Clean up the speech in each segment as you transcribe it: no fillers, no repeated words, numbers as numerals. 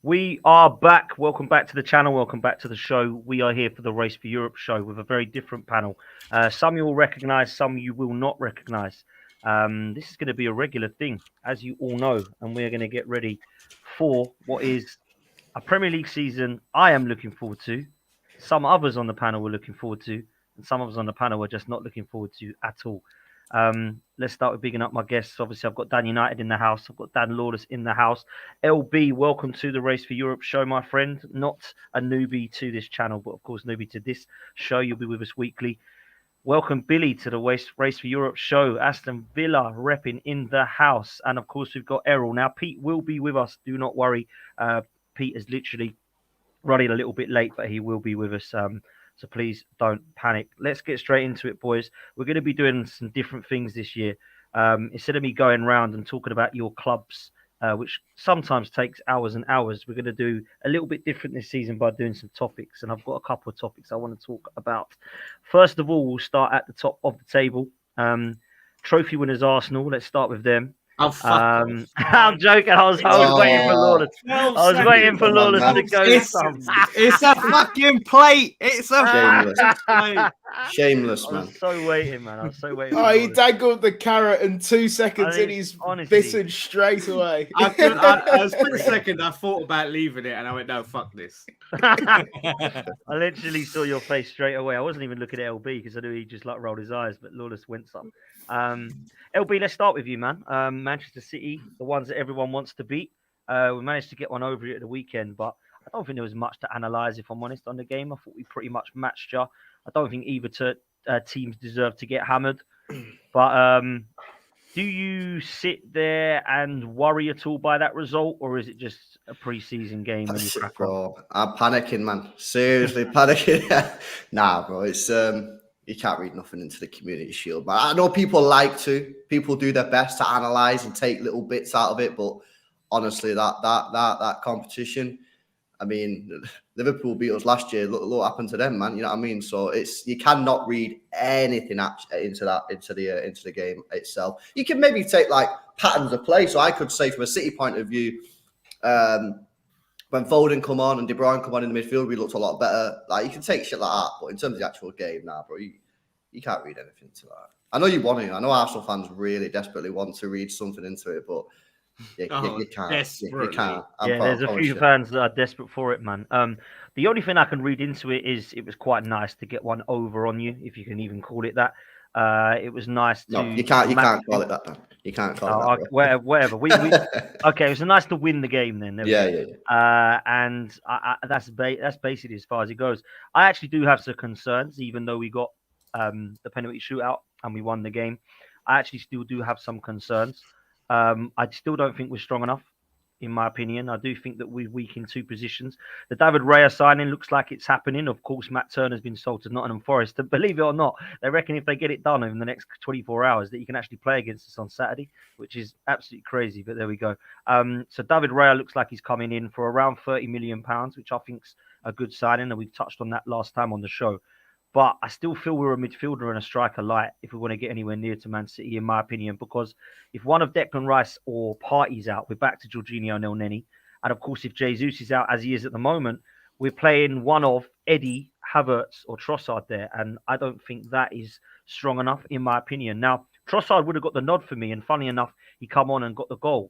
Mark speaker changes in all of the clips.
Speaker 1: We are back. Welcome back to the channel. Welcome back to the show. We are here for the Race for Europe show with a very different panel. Some you will recognise, some you will not recognise. This is going to be a regular thing, as you all know, and we're going to get ready for what is a Premier League season I am looking forward to. Some others on the panel are looking forward to, and some of us on the panel are just not looking forward to at all. Let's start with bigging up my guests. Obviously, I've got Dan United in the house. I've got Dan Lawless in the house. LB, welcome to the Race for Europe show, my friend. Not a newbie to this channel, but of course, newbie to this show. You'll be with us weekly. Welcome, Billy, to the Race for Europe show. Aston Villa repping in the house. And of course, we've got Errol. Now, Pete will be with us. Do not worry. Pete is literally running a little bit late, but he will be with us. So please don't panic. Let's get straight into it, boys. We're going to be doing some different things this year. Instead of me going around and talking about your clubs, which sometimes takes hours and hours, we're going to do a little bit different this season by doing some topics. And I've got a couple of topics I want to talk about. First of all, we'll start at the top of the table. Trophy winners Arsenal. Let's start with them.
Speaker 2: Oh, fuck
Speaker 1: I'm joking. I was waiting for Lawless. I was waiting for Lawless to go.
Speaker 2: It's a fucking plate. It's a
Speaker 3: Shameless. Shameless, man.
Speaker 1: I was so waiting, man. I was so waiting.
Speaker 4: Oh, he dangled the carrot and 2 seconds in his visage straight away.
Speaker 2: I was for a second, I thought about leaving it and I went, no, fuck this.
Speaker 1: I literally saw your face straight away. I wasn't even looking at LB because I knew he just like rolled his eyes, but Lawless went some. LB, let's start with you, man. Manchester City, the ones that everyone wants to beat. We managed to get one over here at the weekend, but I don't think there was much to analyse, if I'm honest, on the game. I thought we pretty much matched you. I don't think either teams deserve to get hammered. But do you sit there and worry at all by that result, or is it just a pre-season game? And you crack on?
Speaker 3: I'm panicking, man. Seriously, panicking. Nah, bro, it's you can't read nothing into the Community Shield. But I know people like to. People do their best to analyse and take little bits out of it. But honestly, that competition, I mean, Liverpool beat us last year. Look what happened to them, man. You know what I mean? So you cannot read anything into the game itself. You can maybe take like patterns of play. So I could say from a City point of view, when Foden come on and De Bruyne come on in the midfield, we looked a lot better. Like, you can take shit like that, but in terms of the actual game, nah, bro, you can't read anything into that. I know you want to. I know Arsenal fans really desperately want to read something into it, but you can't. You can't.
Speaker 1: There's a few fans that are desperate for it, man. The only thing I can read into it is it was quite nice to get one over on you, if you can even call it that. It was nice to...
Speaker 3: No, you can't call it that, Dan. You can't call it that.
Speaker 1: Whatever. Okay, it was nice to win the game then.
Speaker 3: Yeah.
Speaker 1: And that's basically as far as it goes. I actually do have some concerns, even though we got the penalty shootout and we won the game. I actually still do have some concerns. I still don't think we're strong enough, in my opinion. I do think that we're weak in two positions. The David Raya signing looks like it's happening. Of course, Matt Turner's been sold to Nottingham Forest. And believe it or not, they reckon if they get it done in the next 24 hours, that you can actually play against us on Saturday, which is absolutely crazy. But there we go. So David Raya looks like he's coming in for around £30 million, which I think's a good signing. And we've touched on that last time on the show. But I still feel we're a midfielder and a striker light if we want to get anywhere near to Man City, in my opinion, because if one of Declan Rice or Partey's out, we're back to Jorginho and Elneny. And of course, if Jesus is out, as he is at the moment, we're playing one of Eddie, Havertz or Trossard there. And I don't think that is strong enough, in my opinion. Now, Trossard would have got the nod for me. And funny enough, he come on and got the goal.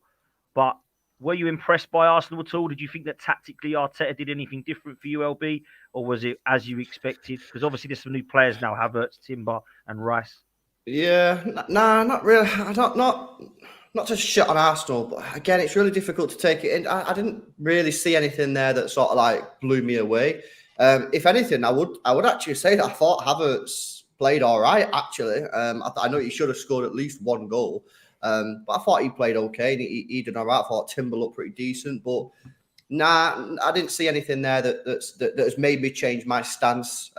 Speaker 1: But were you impressed by Arsenal at all? Did you think that tactically Arteta did anything different for you, LB? Or was it as you expected? Because obviously there's some new players now, Havertz, Timber and Rice.
Speaker 3: Yeah, nah, not really. Not to shit on Arsenal, but again, it's really difficult to take it in. I didn't really see anything there that sort of like blew me away. If anything, I would actually say that I thought Havertz played all right, actually. I know he should have scored at least one goal. But I thought he played okay. And he did all right. I thought Timber looked pretty decent. But nah, I didn't see anything there that has made me change my stance.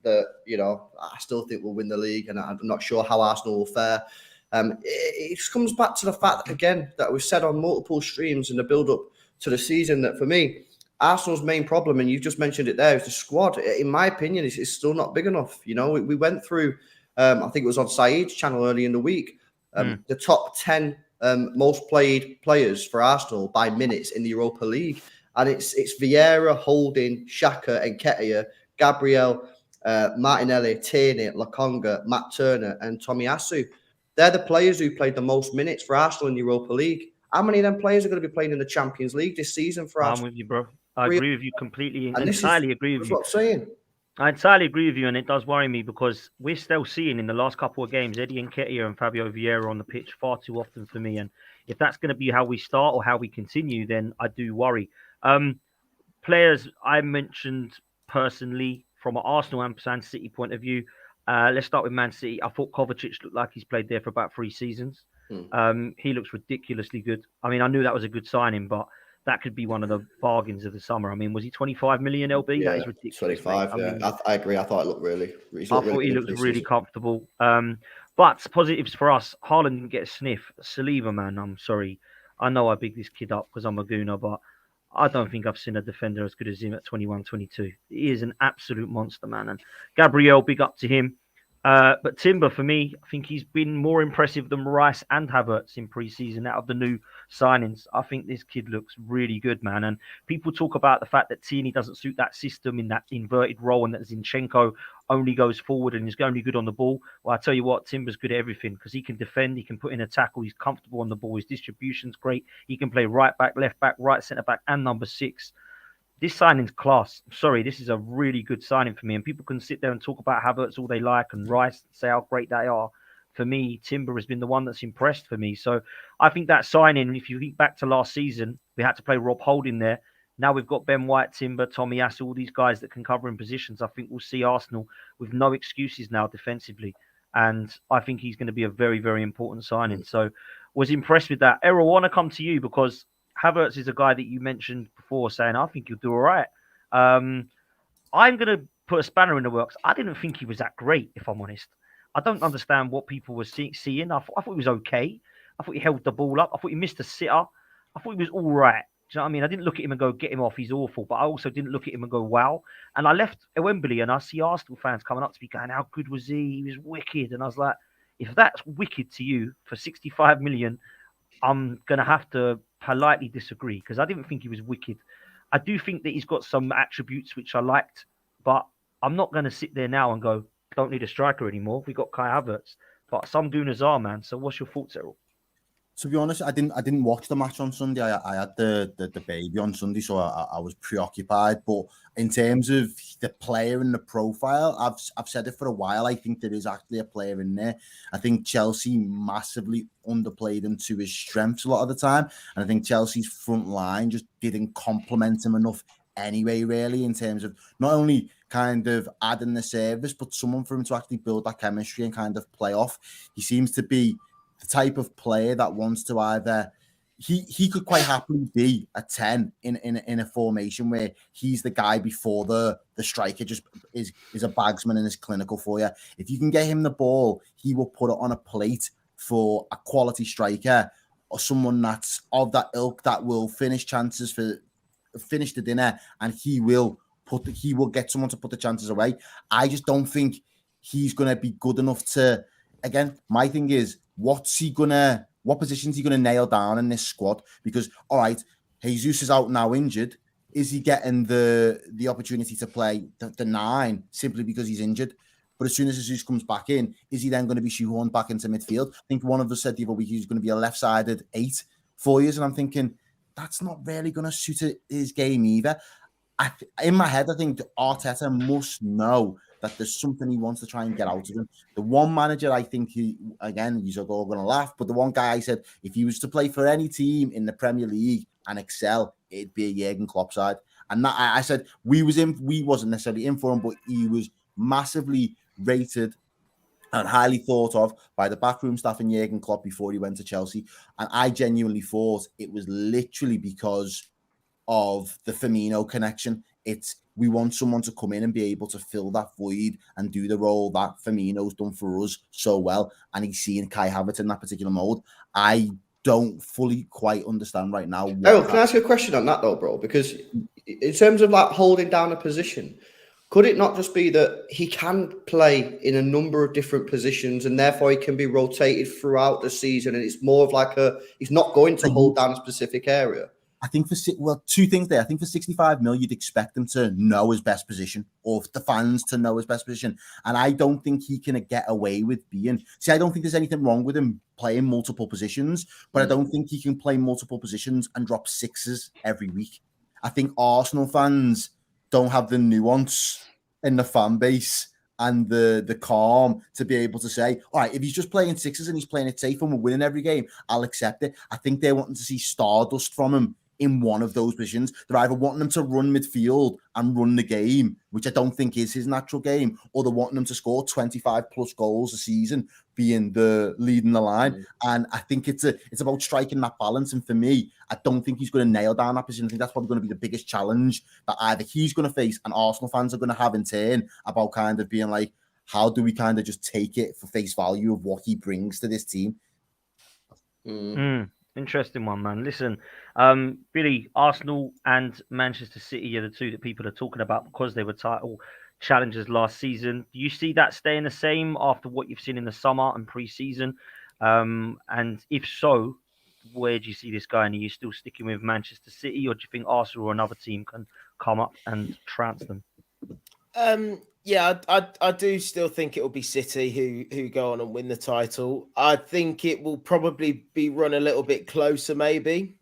Speaker 3: That, you know, I still think we'll win the league. And I'm not sure how Arsenal will fare. It just comes back to the fact, again, that we've said on multiple streams in the build-up to the season that, for me, Arsenal's main problem, and you've just mentioned it there, is the squad. In my opinion, it's still not big enough. You know, we went through, I think it was on Saeed's channel early in the week, the top 10 most played players for Arsenal by minutes in the Europa League. And it's Vieira, Holding, Xhaka, Nketiah, Gabriel, Martinelli, Tierney, Lokonga, Matt Turner, and Tomiyasu. They're the players who played the most minutes for Arsenal in the Europa League. How many of them players are going to be playing in the Champions League this season for Arsenal?
Speaker 1: I'm with you, bro. I agree with you completely.
Speaker 3: And
Speaker 1: entirely agree with you.
Speaker 3: That's what I'm saying.
Speaker 1: I entirely agree with you, and it does worry me because we're still seeing in the last couple of games Eddie Nketiah and Fabio Vieira on the pitch far too often for me. And if that's going to be how we start or how we continue, then I do worry. Players I mentioned personally from an Arsenal and Man City point of view. Let's start with Man City. I thought Kovacic looked like he's played there for about 3 seasons. He looks ridiculously good. I mean, I knew that was a good signing, but that could be one of the bargains of the summer. I mean, was he 25 million LB?
Speaker 3: Yeah,
Speaker 1: that is ridiculous.
Speaker 3: 25. I agree. I thought it looked really.
Speaker 1: He looked really comfortable. But positives for us. Haaland didn't get a sniff. Saliba, man, I'm sorry. I know I big this kid up because I'm a gooner, but I don't think I've seen a defender as good as him at 21, 22. He is an absolute monster, man. And Gabriel, big up to him. But Timber, for me, I think he's been more impressive than Rice and Havertz in pre-season out of the new signings. I think this kid looks really good, man. And people talk about the fact that Tierney doesn't suit that system in that inverted role and that Zinchenko only goes forward and is only good on the ball. Well, I tell you what, Timber's good at everything because he can defend, he can put in a tackle, he's comfortable on the ball, his distribution's great. He can play right back, left back, right centre-back and number 6. This signing's class. Sorry, this is a really good signing for me. And people can sit there and talk about Havertz all they like and Rice and say how great they are. For me, Timber has been the one that's impressed for me. So I think that signing, if you think back to last season, we had to play Rob Holding there. Now we've got Ben White, Timber, Tomiyasu, all these guys that can cover in positions. I think we'll see Arsenal with no excuses now defensively. And I think he's going to be a very, very important signing. So was impressed with that. Errol, I want to come to you because Havertz is a guy that you mentioned before saying, I think he'll do all right. I'm going to put a spanner in the works. I didn't think he was that great, if I'm honest. I don't understand what people were seeing. I thought he was okay. I thought he held the ball up. I thought he missed a sitter. I thought he was all right. Do you know what I mean? I didn't look at him and go, get him off, he's awful. But I also didn't look at him and go, wow. And I left Wembley and I see Arsenal fans coming up to me going, how good was he? He was wicked. And I was like, if that's wicked to you for 65 million, I'm going to have to politely disagree because I didn't think he was wicked. I do think that he's got some attributes which I liked, but I'm not going to sit there now and go, don't need a striker anymore. We got Kai Havertz, but some gooners are, man. So what's your thoughts, Errol?
Speaker 5: To be honest, I didn't watch the match on Sunday. I had the baby on Sunday, so I was preoccupied. But in terms of the player and the profile, I've said it for a while. I think there is actually a player in there. I think Chelsea massively underplayed him to his strengths a lot of the time, and I think Chelsea's front line just didn't complement him enough anyway, really, in terms of not only kind of adding the service, but someone for him to actually build that chemistry and kind of play off. He seems to be the type of player that wants to either he could quite happily be a 10 in a formation where he's the guy before the striker just is a bagsman and is clinical for you. If you can get him the ball, he will put it on a plate for a quality striker or someone that's of that ilk that will finish the dinner, and he will get someone to put the chances away. I just don't think he's going to be good enough to. Again, my thing is, what position is he gonna nail down in this squad? Because all right, Jesus is out now injured. Is he getting the opportunity to play the 9 simply because he's injured? But as soon as Jesus comes back in, is he then going to be shoehorned back into midfield? I think one of us said the other week he's going to be a left-sided 8 for years, and I'm thinking that's not really going to suit his game either. In my head, I think Arteta must know that there's something he wants to try and get out of him. The one manager I think he's all going to laugh, but the one guy I said, if he was to play for any team in the Premier League and excel, it'd be a Jurgen Klopp side. And that, I said, we wasn't necessarily in for him, but he was massively rated and highly thought of by the backroom staff in Jurgen Klopp before he went to Chelsea. And I genuinely thought it was literally because of the Firmino connection. We want someone to come in and be able to fill that void and do the role that Firmino's done for us so well. And he's seeing Kai Havertz in that particular mode. I don't fully quite understand right now.
Speaker 3: Errol, can I ask you a question on that though, bro? Because in terms of like holding down a position, could it not just be that he can play in a number of different positions and therefore he can be rotated throughout the season, and it's more of like he's not going to hold down a specific area?
Speaker 5: I think two things there. I think for 65 mil, you'd expect him to know his best position, or the fans to know his best position. And I don't think he can get away with being. See, I don't think there's anything wrong with him playing multiple positions, but I don't think he can play multiple positions and drop sixes every week. I think Arsenal fans don't have the nuance in the fan base and the calm to be able to say, all right, if he's just playing sixes and he's playing it safe and we're winning every game, I'll accept it. I think they're wanting to see stardust from him in one of those positions. They're either wanting him to run midfield and run the game, which I don't think is his natural game, or they're wanting him to score 25 plus goals a season, being the leading the line. And I think it's about striking that balance. And for me, I don't think he's going to nail down that position. I think that's probably going to be the biggest challenge that either he's going to face and Arsenal fans are going to have in turn, about kind of being like, how do we kind of just take it for face value of what he brings to this team?
Speaker 1: Interesting one, man. Listen, Billy, Arsenal and Manchester City are the two that people are talking about because they were title challengers last season. Do you see that staying the same after what you've seen in the summer and pre-season? And if so, where do you see this going? Are you still sticking with Manchester City, or do you think Arsenal or another team can come up and trounce them?
Speaker 4: Yeah, I do still think it will be City who go on and win the title. I think it will probably be run a little bit closer, maybe,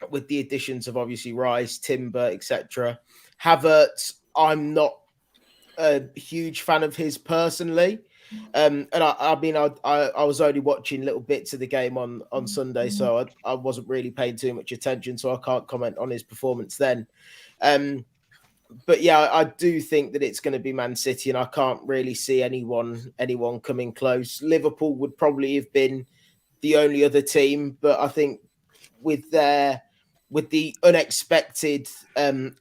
Speaker 4: with the additions of obviously Rice, Timber, etc. Havertz, I'm not a huge fan of his personally. And I mean, I was only watching little bits of the game on Sunday, so I wasn't really paying too much attention, so I can't comment on his performance then. But yeah, I do think that it's going to be Man City, and I can't really see anyone coming close. Liverpool would probably have been the only other team, but I think with the unexpected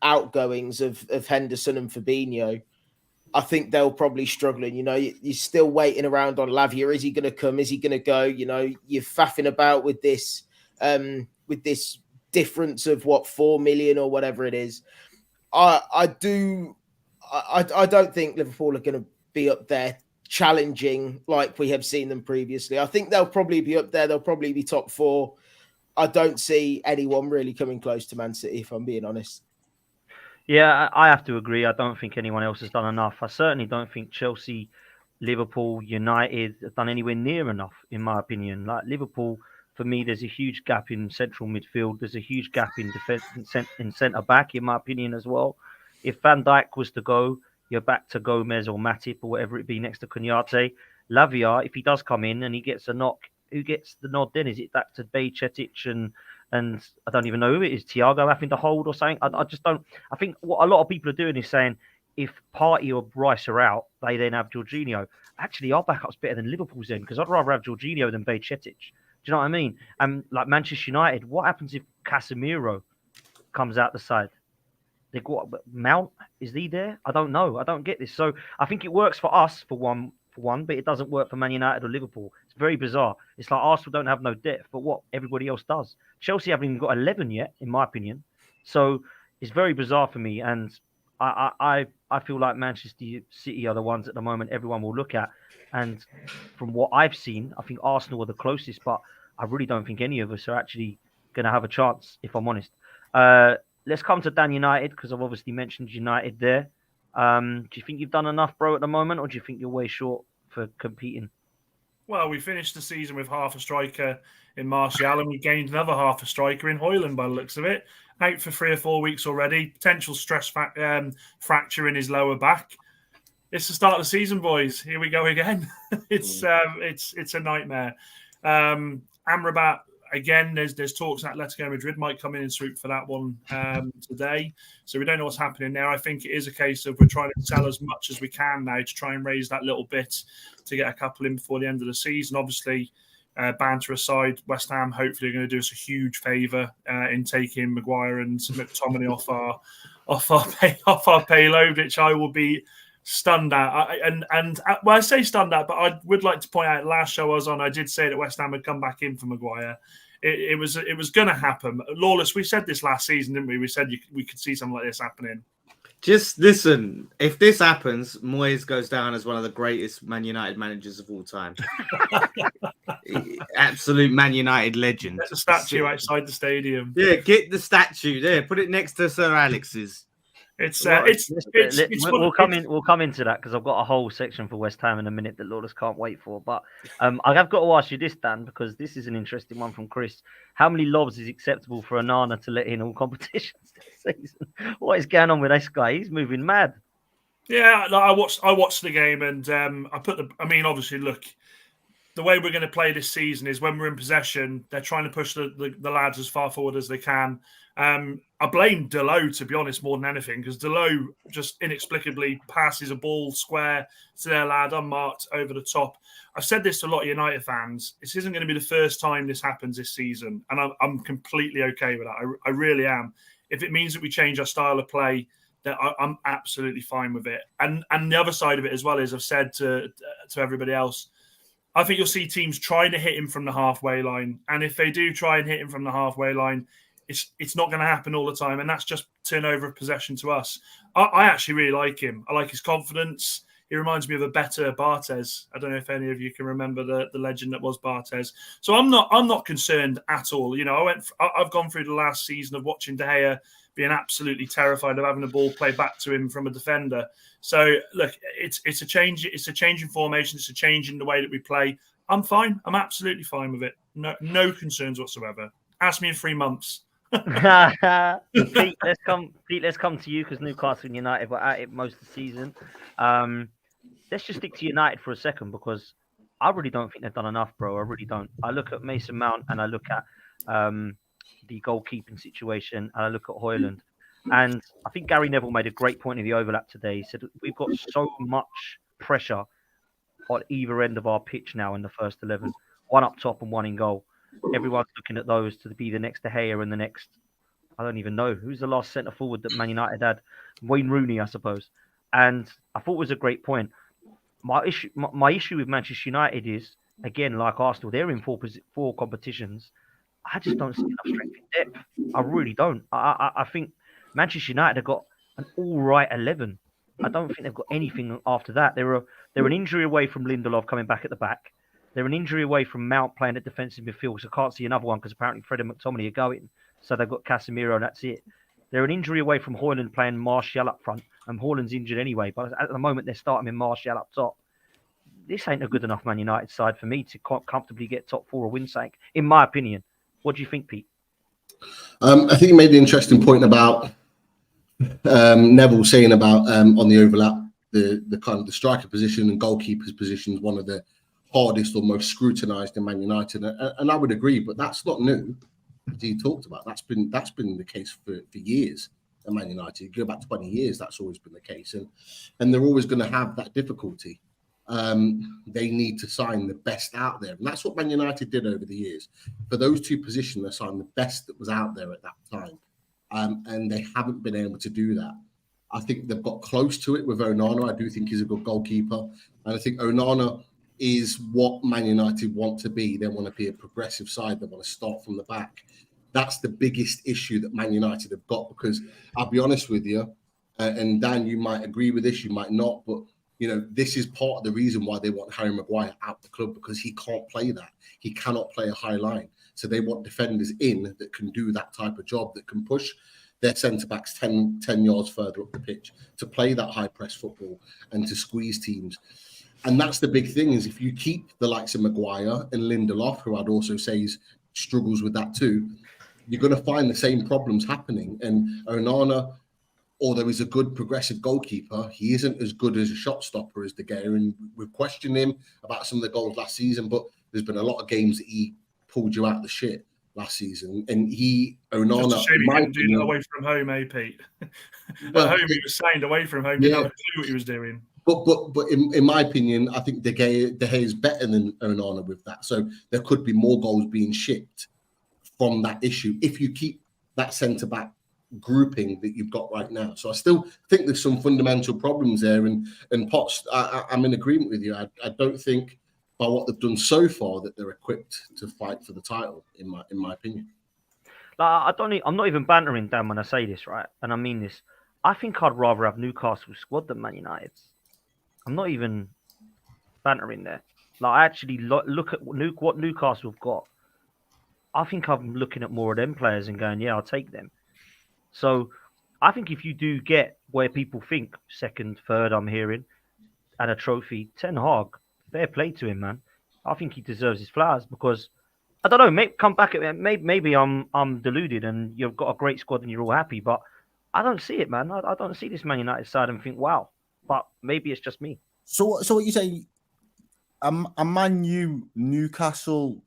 Speaker 4: outgoings of Henderson and Fabinho, I think they'll probably struggle. You know, you're still waiting around on Lavia. Is he going to come? Is he going to go? You know, you're faffing about with this difference of 4 million or whatever it is. I don't think Liverpool are going to be up there challenging like we have seen them previously. I think they'll probably be up there. They'll probably be top 4. I don't see anyone really coming close to Man City, if I'm being honest.
Speaker 1: Yeah, I have to agree. I don't think anyone else has done enough. I certainly don't think Chelsea, Liverpool, United have done anywhere near enough, in my opinion. Like Liverpool, for me, there's a huge gap in central midfield. There's a huge gap in defense, in centre back, in my opinion, as well. If Van Dijk was to go, you're back to Gomez or Matip or whatever it be next to Kouyate. Lavia, if he does come in and he gets a knock, who gets the nod then? Is it back to Bajcetic and I don't even know who it is, Thiago having to hold or something? I just don't. I think what a lot of people are doing is saying if Partey or Rice are out, they then have Jorginho. Actually, our backup's better than Liverpool's then, because I'd rather have Jorginho than Bajcetic. Do you know what I mean? And like Manchester United, what happens if Casemiro comes out the side? They got Mount. Is he there? I don't know. I don't get this. So I think it works for us for one, but it doesn't work for Man United or Liverpool. It's very bizarre. It's like Arsenal don't have no depth, but what everybody else does. Chelsea haven't even got 11 yet, in my opinion. So it's very bizarre for me, and I feel like Manchester City are the ones at the moment everyone will look at. And from what I've seen, I think Arsenal are the closest, but I really don't think any of us are actually going to have a chance, if I'm honest. Let's come to Dan United, because I've obviously mentioned United there. Do you think you've done enough, bro, at the moment, or do you think you're way short for competing?
Speaker 6: Well, we finished the season with half a striker in Martial, and we gained another half a striker in Højlund by the looks of it. Out for 3 or 4 weeks already. Potential stress fracture in his lower back. It's the start of the season, boys. Here we go again. It's a nightmare. Amrabat, again, there's talks that Atletico Madrid might come in and swoop for that one today. So we don't know what's happening there. I think it is a case of we're trying to sell as much as we can now to try and raise that little bit to get a couple in before the end of the season. Obviously, banter aside, West Ham hopefully are going to do us a huge favour in taking Maguire and McTominay off our payload, which I will be stunned at. I say stunned at, but I would like to point out last show I was on, I did say that West Ham would come back in for Maguire. It was going to happen. Lawless, we said this last season, didn't we? We said we could see something like this happening.
Speaker 2: Just listen, if this happens, Moyes goes down as one of the greatest Man United managers of all time. Absolute Man United legend.
Speaker 6: There's a statue outside the stadium.
Speaker 2: Yeah, get the statue there. Put it next to Sir Alex's.
Speaker 1: We'll come into that because I've got a whole section for West Ham in a minute that Lawless can't wait for. But I have got to ask you this, Dan, because this is an interesting one from Chris. How many lobs is acceptable for Onana to let in all competitions this season? What is going on with this guy? He's moving mad.
Speaker 6: Yeah, I watched the game and obviously, look, the way we're going to play this season is when we're in possession, they're trying to push the lads as far forward as they can. I blame Delot, to be honest, more than anything, because Delot just inexplicably passes a ball square to their lad unmarked over the top. I've said this to a lot of United fans. This isn't going to be the first time this happens this season, and I'm completely okay with that. I really am. If it means that we change our style of play, that I'm absolutely fine with it. And the other side of it as well is I've said to everybody else, I think you'll see teams trying to hit him from the halfway line. And if they do try and hit him from the halfway line, it's not going to happen all the time. And that's just turnover of possession to us. I actually really like him. I like his confidence. He reminds me of a better Barthez. I don't know if any of you can remember the legend that was Barthez. So I'm not concerned at all. You know, I've gone through the last season of watching De Gea being absolutely terrified of having the ball played back to him from a defender. So look, it's a change. It's a change in formation. It's a change in the way that we play. I'm fine. I'm absolutely fine with it. No concerns whatsoever. Ask me in 3 months.
Speaker 1: Pete, let's come to you because Newcastle and United were at it most of the season. Let's just stick to United for a second because I really don't think they've done enough, bro. I really don't. I look at Mason Mount and I look at the goalkeeping situation and I look at Højlund. And I think Gary Neville made a great point in the overlap today. He said, we've got so much pressure on either end of our pitch now in the first 11. One up top and one in goal. Everyone's looking at those to be the next De Gea and the next, I don't even know. Who's the last centre forward that Man United had? Wayne Rooney, I suppose. And I thought it was a great point. My issue with Manchester United is, again, like Arsenal, they're in four competitions. I just don't see enough strength in depth. I really don't. I think Manchester United have got an all right 11. I don't think they've got anything after that. They're an injury away from Lindelof coming back at the back. They're an injury away from Mount playing at defensive midfield, so I can't see another one because apparently Fred and McTominay are going. So they've got Casemiro and that's it. They're an injury away from Højlund playing Martial up front, and Højlund's injured anyway. But at the moment, they're starting with Martial up top. This ain't a good enough Man United side for me to comfortably get top four or win something, in my opinion. What do you think, Pete?
Speaker 7: I think you made an interesting point about Neville saying about on the overlap, the kind of the striker position and goalkeeper's position is one of the hardest or most scrutinised in Man United, and I would agree. But that's not new. As he talked about, that's been the case for years at Man United. You go back 20 years, that's always been the case, and they're always going to have that difficulty. They need to sign the best out there, and that's what Man United did over the years. For those two positions, they signed the best that was out there at that time, and they haven't been able to do that. I think they've got close to it with Onana. I do think he's a good goalkeeper, and I think Onana is what Man United want to be. They want to be a progressive side. They want to start from the back. That's the biggest issue that Man United have got, because I'll be honest with you, and Dan, you might agree with this, you might not, but you know, this is part of the reason why they want Harry Maguire out the club, because he can't play that. He cannot play a high line. So they want defenders in that can do that type of job, that can push their centre-backs 10 yards further up the pitch, to play that high-press football and to squeeze teams. And that's the big thing, is if you keep the likes of Maguire and Lindelof, who I'd also say struggles with that too, you're going to find the same problems happening. And Onana, although he's a good progressive goalkeeper, he isn't as good as a shot stopper as De Gea. And we've questioned him about some of the goals last season, but there's been a lot of games that he pulled you out of the shit last season. And Onana...
Speaker 6: Just a shame he couldn't do that away from home, Pete? At home, he was signed away from home. He didn't have a clue what he was doing.
Speaker 7: But in my opinion, I think De Gea is better than Onana with that. So there could be more goals being shipped from that issue if you keep that centre-back grouping that you've got right now. So I still think there's some fundamental problems there. And Potts, I'm in agreement with you. I don't think by what they've done so far that they're equipped to fight for the title, in my opinion.
Speaker 1: I'm not even bantering, Dan, when I say this, right? And I mean this. I think I'd rather have Newcastle's squad than Man United's. I'm not even bantering there. Like I actually look at what Newcastle have got. I think I'm looking at more of them players and going, yeah, I'll take them. So I think if you do get where people think second, third, I'm hearing, and a trophy, Ten Hag, fair play to him, man. I think he deserves his flowers because I don't know. Maybe come back at maybe I'm deluded and you've got a great squad and you're all happy, but I don't see it, man. I don't see this Man United side and think, wow. But maybe it's just me.
Speaker 5: So what you say? A Man U Newcastle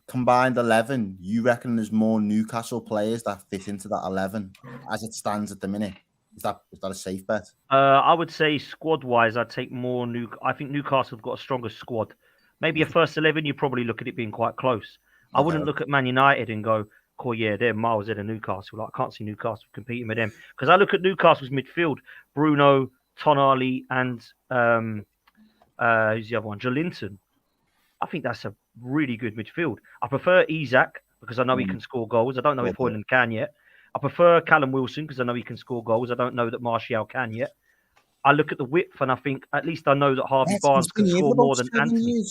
Speaker 5: combined 11. You reckon there's more Newcastle players that fit into that 11 as it stands at the minute? Is that a safe bet?
Speaker 1: I would say squad wise, I'd take more I think Newcastle have got a stronger squad. Maybe a first 11, you probably look at it being quite close. I wouldn't look at Man United and go, "Oh yeah, they're miles ahead of Newcastle." Like, I can't see Newcastle competing with them because I look at Newcastle's midfield: Bruno, Tonali, and who's the other one? Jolinton. I think that's a really good midfield. I prefer Isak because I know he can score goals. I don't know if Højlund can yet. I prefer Callum Wilson because I know he can score goals. I don't know that Martial can yet. I look at the width and I think at least I know that Harvey Barnes can score more than Anthony.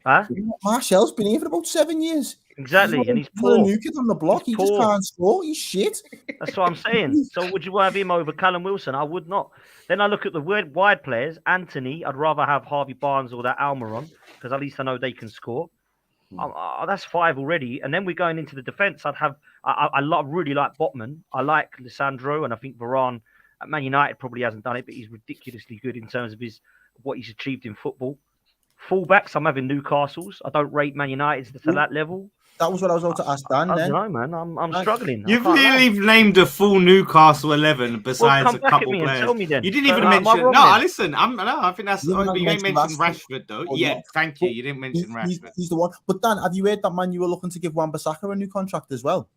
Speaker 1: Huh?
Speaker 5: Martial's been here for about 7 years.
Speaker 1: Exactly, and he's poor.
Speaker 5: A new kid on the block. He just can't score. He's shit.
Speaker 1: That's what I'm saying. So would you have him over Callum Wilson? I would not. Then I look at the wide players. Anthony, I'd rather have Harvey Barnes or that Almiron because at least I know they can score. That's 5 already. And then we're going into the defence. I really like Botman. I like Lissandro, and I think Varane at Man United probably hasn't done it, but he's ridiculously good in terms of what he's achieved in football. Fullbacks, I'm having Newcastle's. I don't rate Man United's to that level.
Speaker 5: That was what I was about to ask Dan.
Speaker 1: I don't know, man. I'm struggling.
Speaker 2: You've really named a full Newcastle 11 besides a couple players.
Speaker 1: Tell me then.
Speaker 2: You didn't even mention. No, listen. I think that's. You ain't mentioned Rashford though. Yeah, thank you. You didn't mention Rashford.
Speaker 5: He's the one. But Dan, have you heard that Man U were looking to give Wan-Bissaka a new contract as well?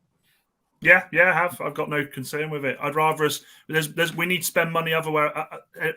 Speaker 6: Yeah, I have. I've got no concern with it. I'd rather us. We need to spend money everywhere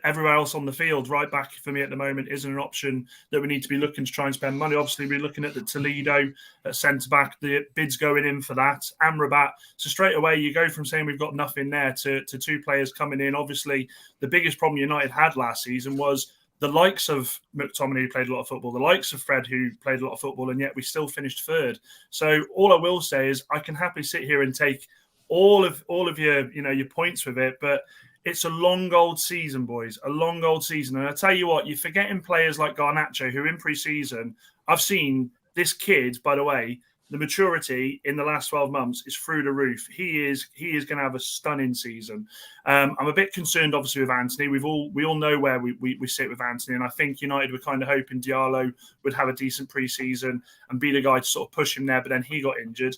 Speaker 6: else on the field. Right back for me at the moment isn't an option that we need to be looking to try and spend money. Obviously, we're looking at the Toledo at centre back. The bids going in for that. Amrabat. So straight away, you go from saying we've got nothing there to 2 players coming in. Obviously, the biggest problem United had last season was the likes of McTominay, who played a lot of football, the likes of Fred, who played a lot of football, and yet we still finished 3rd. So all I will say is I can happily sit here and take all of your points with it, but it's a long old season, boys, a long old season. And I tell you what, you're forgetting players like Garnacho, who in pre-season, I've seen this kid, by the way, the maturity in the last 12 months is through the roof. He is going to have a stunning season. I'm a bit concerned, obviously, with Anthony. We all know where we sit with Anthony, and I think United were kind of hoping Diallo would have a decent pre-season and be the guy to sort of push him there, but then he got injured.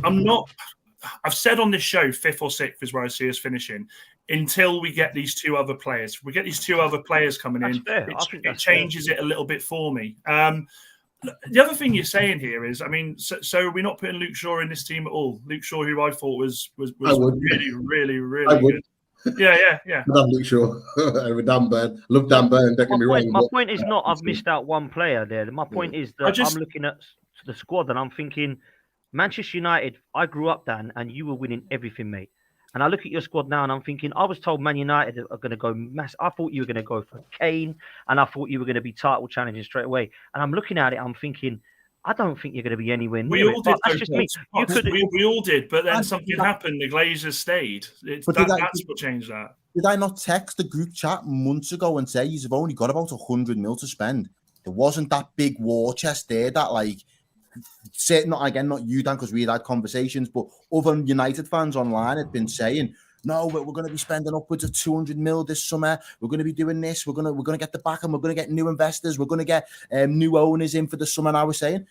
Speaker 6: I've said on this show 5th or 6th is where I see us finishing until we get these 2 other players. If we get these 2 other players coming in, it changes it a little bit for me. The other thing you're saying here is, I mean, so we're not putting Luke Shaw in this team at all. Luke Shaw, who I thought was really good. Yeah.
Speaker 7: I love Luke Shaw. Dan Burn. Love Dan Burn. Don't get me wrong.
Speaker 1: My point is not I've missed out one player there. My point is that I'm looking at the squad and I'm thinking, Manchester United, I grew up, Dan, and you were winning everything, mate. And I look at your squad now and I'm thinking, I was told Man United are going to go mass. I thought you were going to go for Kane and I thought you were going to be title challenging straight away. And I'm looking at it, I'm thinking, I don't think you're going to be anywhere near it. That's just me.
Speaker 6: We all did, but then something happened. The Glazers stayed. That's what changed that.
Speaker 5: Did I not text the group chat months ago and say you've only got about 100 mil to spend? There wasn't that big war chest there that not you, Dan, because we had conversations, but other United fans online had been saying, no, we're going to be spending upwards of 200 mil this summer. We're going to be doing this. We're going to get the back and we're going to get new investors. We're going to get new owners in for the summer. And I was saying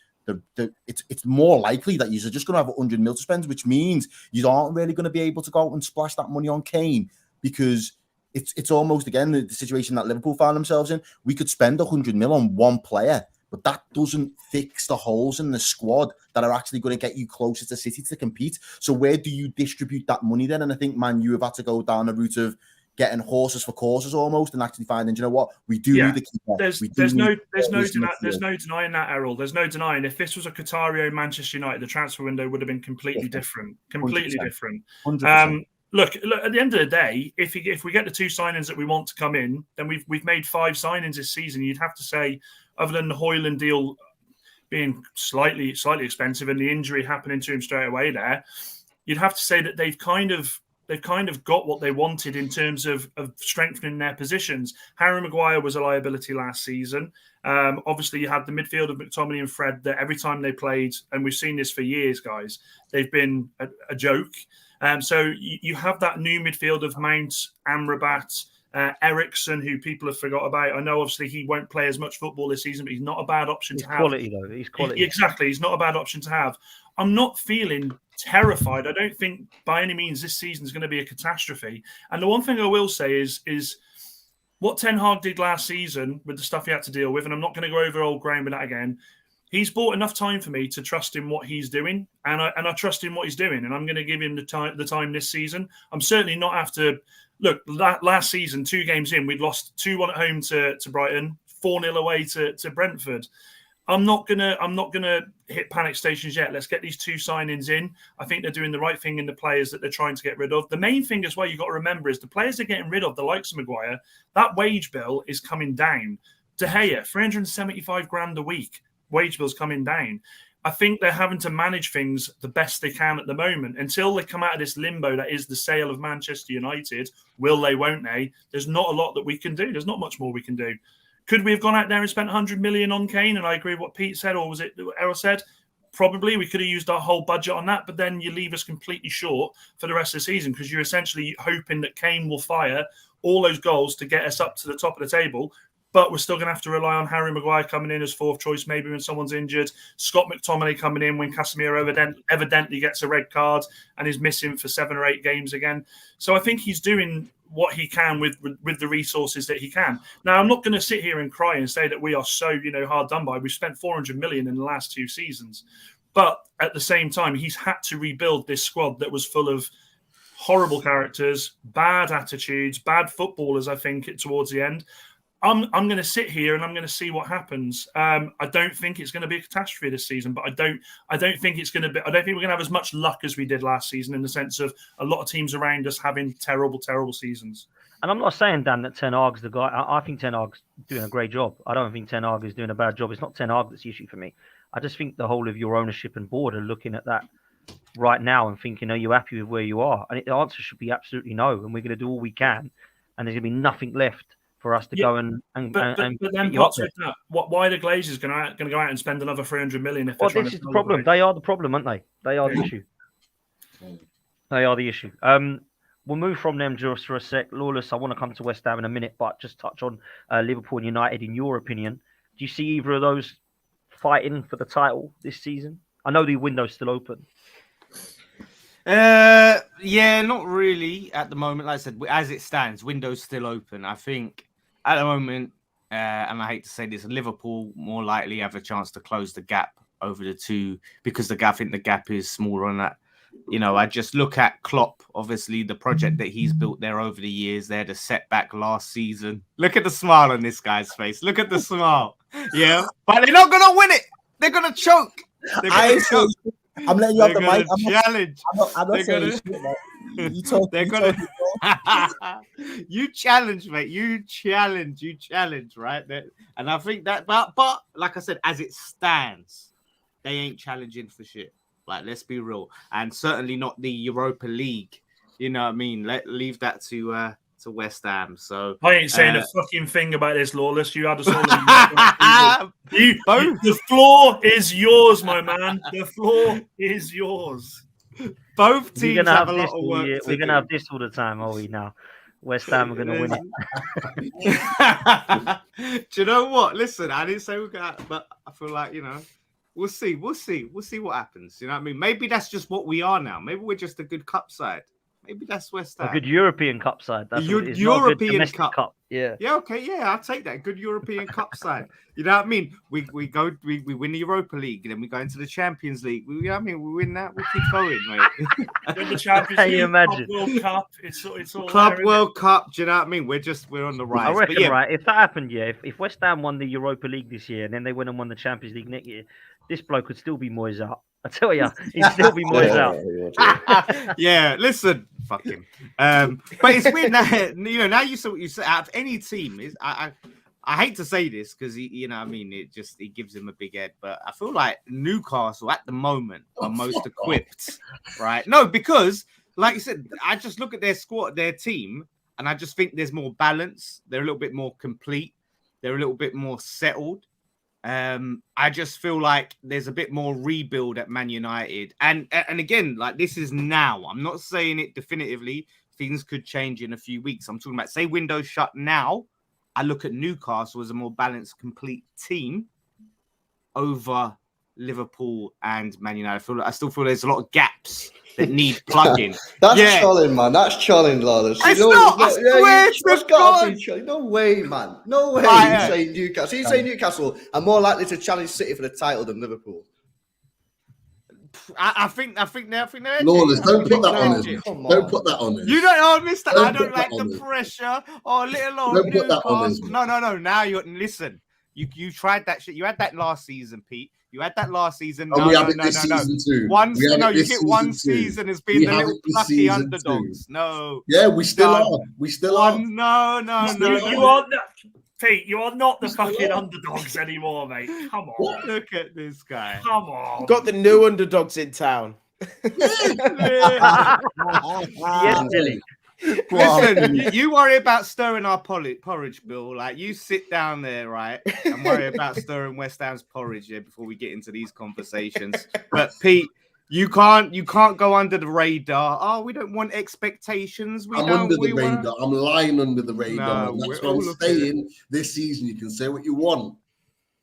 Speaker 5: it's more likely that you're just going to have 100 mil to spend, which means you aren't really going to be able to go out and splash that money on Kane because it's almost, again, the situation that Liverpool found themselves in. We could spend 100 mil on one player, but that doesn't fix the holes in the squad that are actually going to get you closer to City to compete. So where do you distribute that money then? And I think, Man, you have had to go down the route of getting horses for courses almost and actually finding, you know what, we do need the keeper.
Speaker 6: There's no denying that, Errol. There's no denying. If this was a Qatario Manchester United, the transfer window would have been completely different. Completely 100%. different. 100%. Look, at the end of the day, if we get the 2 signings that we want to come in, then we've made 5 signings this season. You'd have to say, other than the Højlund deal being slightly expensive and the injury happening to him straight away there, you'd have to say that they've kind of got what they wanted in terms of strengthening their positions. Harry Maguire was a liability last season. Obviously, you had the midfield of McTominay and Fred that every time they played, and we've seen this for years, guys, they've been a joke. So you have that new midfield of Mount, Amrabat, Ericsson, who people have forgot about. I know, obviously, he won't play as much football this season, but he's not a bad option to have.
Speaker 1: Quality, though. He's quality.
Speaker 6: Exactly. He's not a bad option to have. I'm not feeling terrified. I don't think by any means this season is going to be a catastrophe. And the one thing I will say is what Ten Hag did last season with the stuff he had to deal with, and I'm not going to go over old ground with that again. He's bought enough time for me to trust in what he's doing, and I trust in what he's doing, and I'm going to give him the time this season. I'm certainly not after. Look, last season, 2 games in, we'd lost 2-1 at home to Brighton, 4-0 away to Brentford. I'm not gonna hit panic stations yet. Let's get these 2 signings in. I think they're doing the right thing in the players that they're trying to get rid of. The main thing as well you've got to remember is the players they're getting rid of, the likes of Maguire, that wage bill is coming down. De Gea, 375 grand a week. Wage bill's coming down. I think they're having to manage things the best they can at the moment until they come out of this limbo that is the sale of Manchester United. Will they, won't they? There's not a lot that we can do. There's not much more we can do. Could we have gone out there and spent 100 million on Kane? And I agree with what Pete said, or was it what Errol said? Probably. We could have used our whole budget on that, but then you leave us completely short for the rest of the season because you're essentially hoping that Kane will fire all those goals to get us up to the top of the table. But we're still going to have to rely on Harry Maguire coming in as 4th choice, maybe when someone's injured. Scott McTominay coming in when Casemiro evidently gets a red card and is missing for 7 or 8 games again. So I think he's doing what he can with the resources that he can. Now, I'm not going to sit here and cry and say that we are so hard done by. We've spent 400 million in the last 2 seasons. But at the same time, he's had to rebuild this squad that was full of horrible characters, bad attitudes, bad footballers, I think, towards the end. I'm going to sit here and I'm going to see what happens. I don't think it's going to be a catastrophe this season, but I don't think it's going to be. I don't think we're going to have as much luck as we did last season in the sense of a lot of teams around us having terrible seasons.
Speaker 1: And I'm not saying, Dan, that Ten Hag's the guy. I think Ten Hag's doing a great job. I don't think Ten Hag is doing a bad job. It's not Ten Hag that's the issue for me. I just think the whole of your ownership and board are looking at that right now and thinking, are you happy with where you are? And the answer should be absolutely no. And we're going to do all we can. And there's going to be nothing left for us to go and
Speaker 6: but then Potts with that, why are the Glazers going to go out and spend another 300 million? If
Speaker 1: this is the problem. They are the problem, aren't they? They are the issue. They are the issue. We'll move from them just for a sec. Lawless, I want to come to West Ham in a minute, but just touch on Liverpool and United. In your opinion, do you see either of those fighting for the title this season? I know the window's still open.
Speaker 2: Yeah, not really at the moment. Like I said, as it stands, window's still open. I think at the moment, and I hate to say this, Liverpool more likely have a chance to close the gap over the 2 because I think the gap is smaller on that. I just look at Klopp, obviously the project that he's built there over the years. They had a setback last season. Look at the smile on this guy's face. Look at the smile. Yeah, but they're not going to win it. They're going to choke.
Speaker 5: I'm letting you have the mic.
Speaker 2: Challenge.
Speaker 5: I'm not saying shit, mate. You talk.
Speaker 2: You challenge, mate. You challenge, right? And I think that, but like I said, as it stands, they ain't challenging for shit. Like, let's be real, and certainly not the Europa League. You know what I mean? Leave that to West Ham. So
Speaker 6: I ain't saying a fucking thing about this, Lawless. You had us all. The floor is yours, my man. The floor is yours.
Speaker 2: Both teams have a lot of work.
Speaker 1: We're gonna have this all the time, are we? Now, West Ham are gonna win it.
Speaker 2: Do you know what? Listen, I didn't say we're gonna, but I feel like we'll see. We'll see what happens. You know what I mean? Maybe that's just what we are now. Maybe we're just a good cup side. Maybe that's West Ham.
Speaker 1: A good European Cup side. That's
Speaker 2: European Cup.
Speaker 1: Yeah.
Speaker 2: Yeah. Okay. Yeah, I'll take that. Good European Cup side. You know what I mean? We win the Europa League, and then we go into the Champions League. You know what I mean? We win that. We keep going, mate.
Speaker 6: Win the Champions League.
Speaker 1: Can you imagine?
Speaker 6: Club World Cup. It's all
Speaker 2: Club World Cup. Do you know what I mean? We're on the rise.
Speaker 1: I reckon, right? If that happened, if West Ham won the Europa League this year and then they went and won the Champions League next year, this bloke would still be Moyes up. I tell you, he'd still be Moyes up.
Speaker 2: Yeah, listen, fuck him. But it's weird now. Now you saw what you said. Out of any team, I hate to say this because it gives him a big head. But I feel like Newcastle at the moment are most equipped, right? No, because like you said, I just look at their squad, their team, and I just think there's more balance. They're a little bit more complete. They're a little bit more settled. I just feel like there's a bit more rebuild at Man United. And again, like this is now. I'm not saying it definitively. Things could change in a few weeks. I'm talking about, say, windows shut now. I look at Newcastle as a more balanced, complete team over Liverpool and Man United. I still feel there's a lot of gaps that need plugging.
Speaker 3: That's trolling, man. That's trolling, Lawless.
Speaker 2: I swear to God.
Speaker 3: No way, man. No way. He's saying Newcastle. He's saying Newcastle are more likely to challenge City for the title than Liverpool.
Speaker 2: I think they're.
Speaker 7: Lawless, don't put that on him. Don't put that on him.
Speaker 2: You don't, mister. I don't like the pressure. Oh, little old Newcastle. No. Now listen. You tried that shit. You had that last season, Pete. You had that last season.
Speaker 7: No. You get one
Speaker 2: season as being the little plucky underdogs. No.
Speaker 7: Yeah, we still are. We still are.
Speaker 2: No.
Speaker 6: You are not, Pete. You are not the fucking underdogs anymore, mate. Come on.
Speaker 2: Look at this guy.
Speaker 6: Come on.
Speaker 4: Got the new underdogs in town.
Speaker 1: Yes, Dilly.
Speaker 2: Listen, you worry about stirring our porridge, Bill. Like, you sit down there, right, and worry about stirring West Ham's porridge here before we get into these conversations. But Pete, you can't go under the radar. Oh, we don't want expectations.
Speaker 7: I'm under the radar. I'm lying under the radar. No, that's what I'm saying. This season, you can say what you want.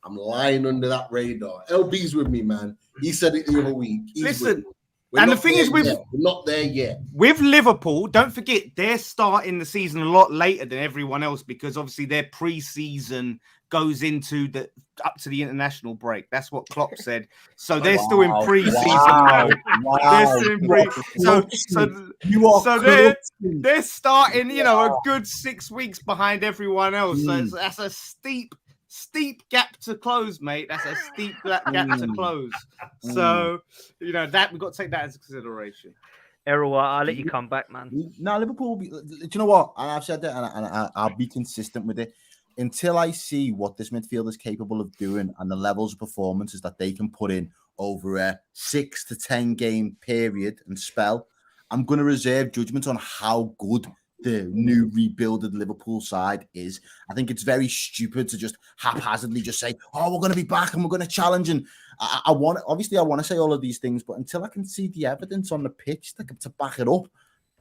Speaker 7: I'm lying under that radar. LB's with me, man. He said it the other week.
Speaker 2: Listen. And the thing is, we're
Speaker 7: not there yet.
Speaker 2: With Liverpool, don't forget, they're starting the season a lot later than everyone else because obviously their pre-season goes into up to the international break. That's what Klopp said. So they're still in pre-season mode. They're still in they're starting, a good 6 weeks behind everyone else. So that's a steep gap to close, mate. That's a steep gap to close. So, that we've got to take that into consideration.
Speaker 1: Errol, I'll let you come back, man.
Speaker 5: No, Liverpool. Do you know what? And I've said that, and I'll be consistent with it until I see what this midfield is capable of doing and the levels of performances that they can put in over a 6 to 10 game period and spell. I'm going to reserve judgment on how good the new rebuilded Liverpool side is. I think it's very stupid to just haphazardly just say, oh, we're going to be back and we're going to challenge. And I want to say all of these things, but until I can see the evidence on the pitch to back it up,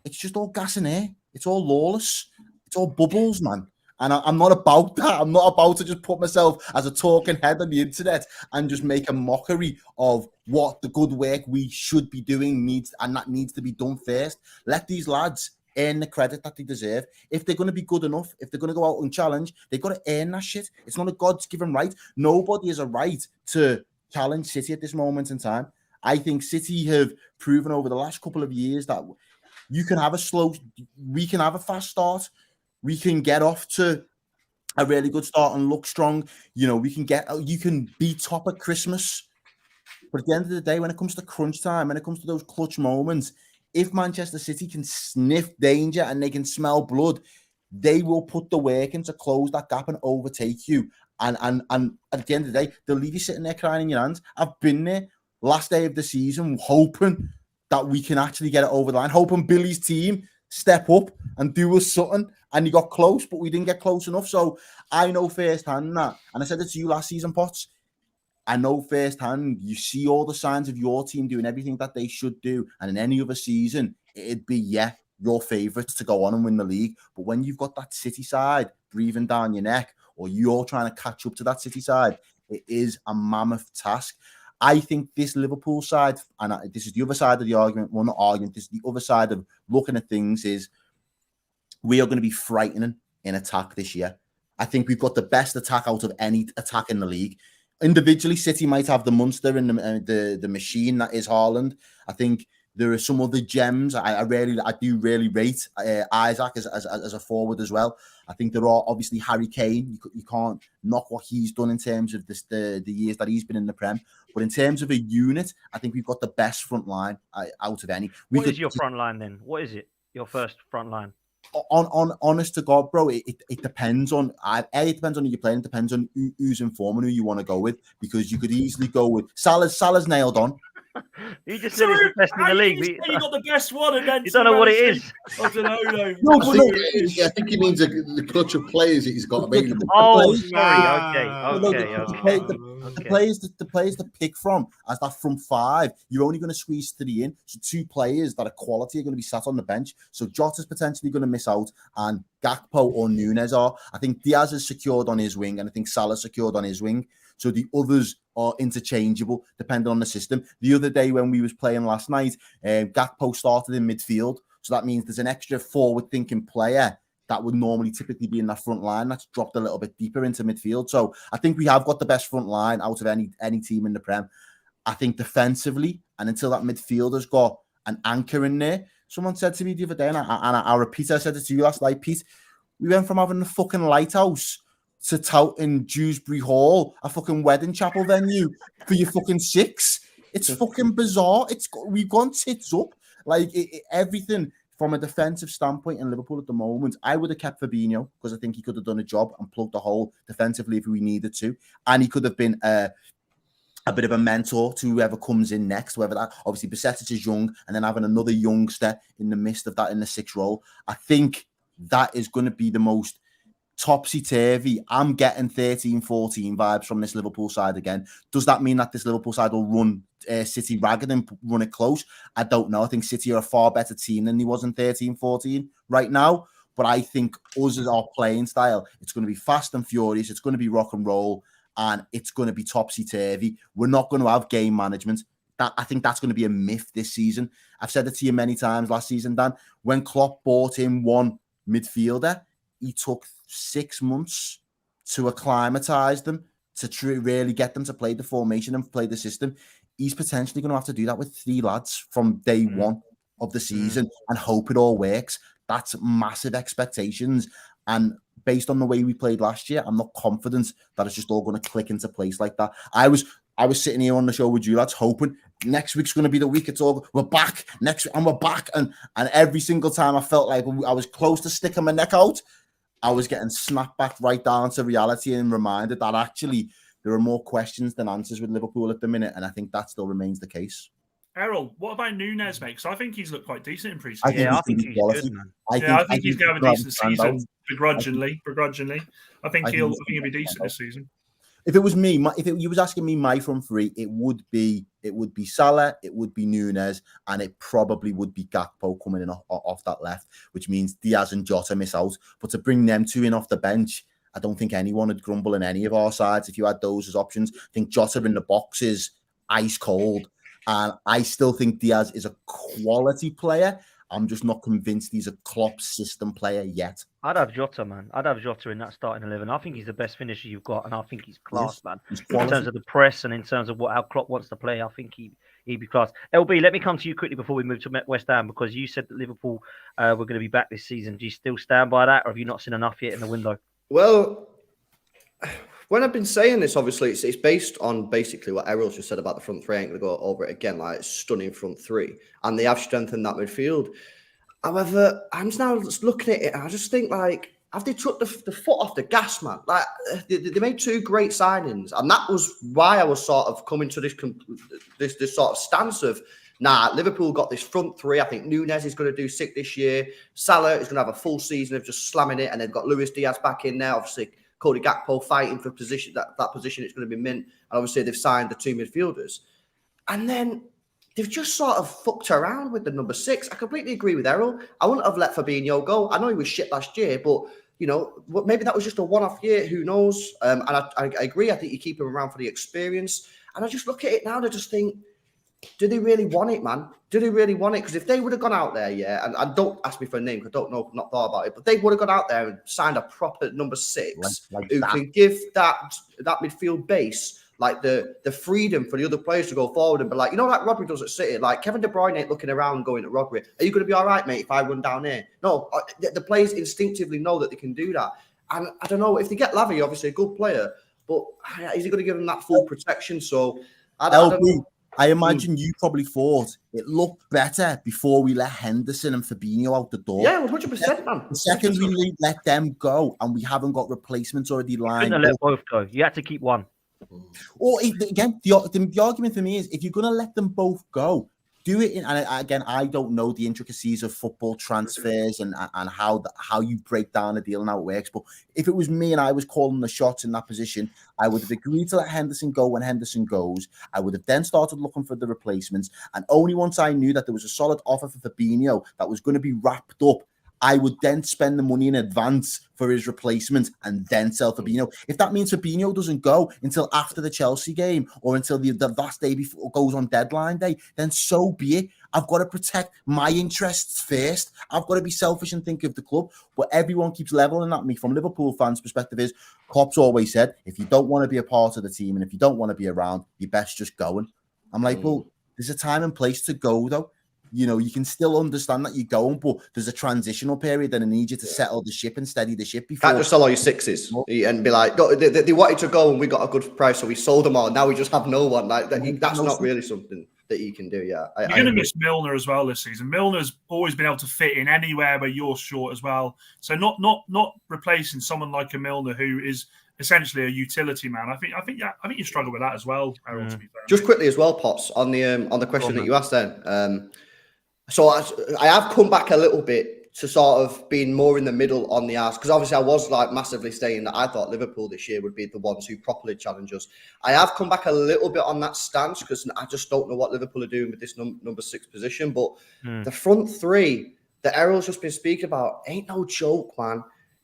Speaker 5: it's just all gas and air. It's all lawless. It's all bubbles, man. And I'm not about that. I'm not about to just put myself as a talking head on the internet and just make a mockery of what the good work we should be doing needs to be done first. Let these lads earn the credit that they deserve. If they're going to be good enough, if they're going to go out and challenge, they've got to earn that shit. It's not a God's given right. Nobody has a right to challenge City at this moment in time. I think City have proven over the last couple of years that we can have a fast start. We can get off to a really good start and look strong. You can be top at Christmas. But at the end of the day, when it comes to crunch time, when it comes to those clutch moments, if Manchester City can sniff danger and they can smell blood, they will put the work in to close that gap and overtake you. And at the end of the day, they'll leave you sitting there crying in your hands. I've been there last day of the season hoping that we can actually get it over the line, hoping Billy's team step up and do us something. And he got close, but we didn't get close enough. So I know firsthand that, and I said it to you last season, Potts, I know firsthand, you see all the signs of your team doing everything that they should do. And in any other season, it'd be, your favourites to go on and win the league. But when you've got that City side breathing down your neck, or you're trying to catch up to that City side, it is a mammoth task. I think this Liverpool side, and this is the other side of the argument, well, not argument, this is the other side of looking at things, is we are going to be frightening in attack this year. I think we've got the best attack out of any attack in the league. Individually, City might have the monster and the machine that is Haaland. I think there are some other gems. I do really rate Isaac as a forward as well. I think there are obviously Harry Kane. You can't knock what he's done in terms of the years that he's been in the Prem. But in terms of a unit, I think we've got the best front line out of any.
Speaker 1: What is your front line then? What is it? Your first front line?
Speaker 5: On honest to God, bro, it depends on it depends on who you're playing. It depends on who's in form and who you want to go with, because you could easily go with Salah's nailed on.
Speaker 1: You just said it's the best in the league.
Speaker 6: You got the best one, and then
Speaker 1: you don't know what it is.
Speaker 6: I don't know.
Speaker 7: I think he means the clutch of players that he's got available.
Speaker 1: Oh, sorry. Okay.
Speaker 5: The players to pick from as that front five, you're only going to squeeze 3 in. So 2 players that are quality are going to be sat on the bench. So Jota's potentially going to miss out, and Gakpo or Nunes are. I think Diaz is secured on his wing, and I think Salah's secured on his wing. So the others are interchangeable depending on the system. The other day when we was playing last night, Gakpo started in midfield. So that means there's an extra forward-thinking player that would normally typically be in that front line that's dropped a little bit deeper into midfield. So I think we have got the best front line out of any team in the Prem. I think defensively, and until that midfielder's got an anchor in there, someone said to me the other day, and I repeat, I said it to you last night, Pete, we went from having a fucking lighthouse to touting Dewsbury Hall, a fucking wedding chapel venue for your fucking 6. It's fucking bizarre. We've gone tits up. Like everything from a defensive standpoint in Liverpool at the moment, I would have kept Fabinho because I think he could have done a job and plugged the hole defensively if we needed to. And he could have been a bit of a mentor to whoever comes in next, whether that, obviously Besetic is young, and then having another youngster in the midst of that in the 6th role. I think that is going to be the most topsy-turvy. I'm getting 13-14 vibes from this Liverpool side again. Does that mean that this Liverpool side will run City ragged and run it close? I don't know. I think City are a far better team than he was in 13-14 right now. But I think us as our playing style, it's going to be fast and furious. It's going to be rock and roll, and it's going to be topsy-turvy. We're not going to have game management. I think that's going to be a myth this season. I've said it to you many times last season, Dan. When Klopp bought in one midfielder, he took 6 months to acclimatise them, to really get them to play the formation and play the system. He's potentially going to have to do that with 3 lads from day one of the season and hope it all works. That's massive expectations. And based on the way we played last year, I'm not confident that it's just all going to click into place like that. I was sitting here on the show with you lads hoping next week's going to be the week we're back next week and we're back. And every single time I felt like I was close to sticking my neck out, I was getting snapped back right down to reality and reminded that actually there are more questions than answers with Liverpool at the minute. And I think that still remains the case.
Speaker 6: Errol, what about Nunes, mate? Because I think he's looked quite decent in pre-season.
Speaker 1: I think he's good, man.
Speaker 6: I think he's going to have a decent season, begrudgingly. I think he'll be decent this season.
Speaker 5: If it was me, if you was asking me my front 3, it would be Salah, it would be Nunes, and it probably would be Gakpo coming in off that left, which means Diaz and Jota miss out. But to bring them 2 in off the bench, I don't think anyone would grumble in any of our sides if you had those as options. I think Jota in the box is ice cold, and I still think Diaz is a quality player. I'm just not convinced he's a Klopp system player yet.
Speaker 1: I'd have Jota, man. I'd have Jota in that starting 11. I think he's the best finisher you've got, and I think he's class, man. In terms of the press and in terms of how Klopp wants to play, I think he'd be class. LB, let me come to you quickly before we move to West Ham, because you said that Liverpool were going to be back this season. Do you still stand by that, or have you not seen enough yet in the window?
Speaker 3: Well, when I've been saying this, obviously, it's based on basically what Errol's just said about the front 3. I ain't going to go over it again. Like, stunning front 3. And they have strengthened that midfield. However, I'm just now just looking at it, and I just think, like, have they took the foot off the gas, man? Like, they made 2 great signings, and that was why I was sort of coming to this sort of stance of, Liverpool got this front 3. I think Nunes is going to do sick this year. Salah is going to have a full season of just slamming it, and they've got Luis Diaz back in there. Obviously, Cody Gakpo fighting for position. That position it's going to be mint. And obviously, they've signed the 2 midfielders. And then they've just sort of fucked around with the number 6. I completely agree with Errol. I wouldn't have let Fabinho go. I know he was shit last year, but, maybe that was just a one-off year. Who knows? And I agree. I think you keep him around for the experience. And I just look at it now and I just think, do they really want it, man? Do they really want it? Because if they would have gone out there, and don't ask me for a name because I don't know, not thought about it, but they would have gone out there and signed a proper number 6 who can give that midfield base like the freedom for the other players to go forward and be like, like Rodri does at City. Like Kevin De Bruyne ain't looking around going at Rodri. Are you going to be all right, mate, if I run down here? No, the players instinctively know that they can do that. And I don't know if they get Lavy, obviously a good player, but is he going to give them that full protection? So I don't know.
Speaker 5: I imagine you probably thought it looked better before we let Henderson and Fabinho out the door.
Speaker 3: Yeah, 100%, man.
Speaker 5: The second we let them go and we haven't got replacements already lined
Speaker 1: couldn't let both go. You had to keep one.
Speaker 5: Or again, the argument for me is if you're going to let them both go, do it. And again, I don't know the intricacies of football transfers and how you break down a deal and how it works. But if it was me and I was calling the shots in that position, I would have agreed to let Henderson go when Henderson goes. I would have then started looking for the replacements. And only once I knew that there was a solid offer for Fabinho that was going to be wrapped up, I would then spend the money in advance for his replacement and then sell Fabinho. If that means Fabinho doesn't go until after the Chelsea game or until the last day before goes on deadline day, then so be it. I've got to protect my interests first. I've got to be selfish and think of the club. But everyone keeps leveling at me from Liverpool fans' perspective is Klopp's always said, if you don't want to be a part of the team and if you don't want to be around, you best just go. And I'm like, well, there's a time and place to go, though. You can still understand that you're going, but there's a transitional period and I need you to settle the ship and steady the ship before.
Speaker 3: Can't just sell all your sixes and be like, no, they wanted to go and we got a good price, so we sold them all. Now we just have no one. Like that's not really something that you can do. Yeah,
Speaker 6: you're going to miss Milner as well this season. Milner's always been able to fit in anywhere where you're short as well. So not replacing someone like a Milner who is essentially a utility man. I think you struggle with that as well, Errol, to be fair.
Speaker 3: Just quickly as well, Pops, on the question that you asked then. So I have come back a little bit to sort of being more in the middle on the arse, because obviously I was like massively saying that I thought Liverpool this year would be the ones who properly challenge us. I have come back a little bit on that stance because I just don't know what Liverpool are doing with this number 6 position. But the front three that Errol's just been speaking about ain't no joke, man.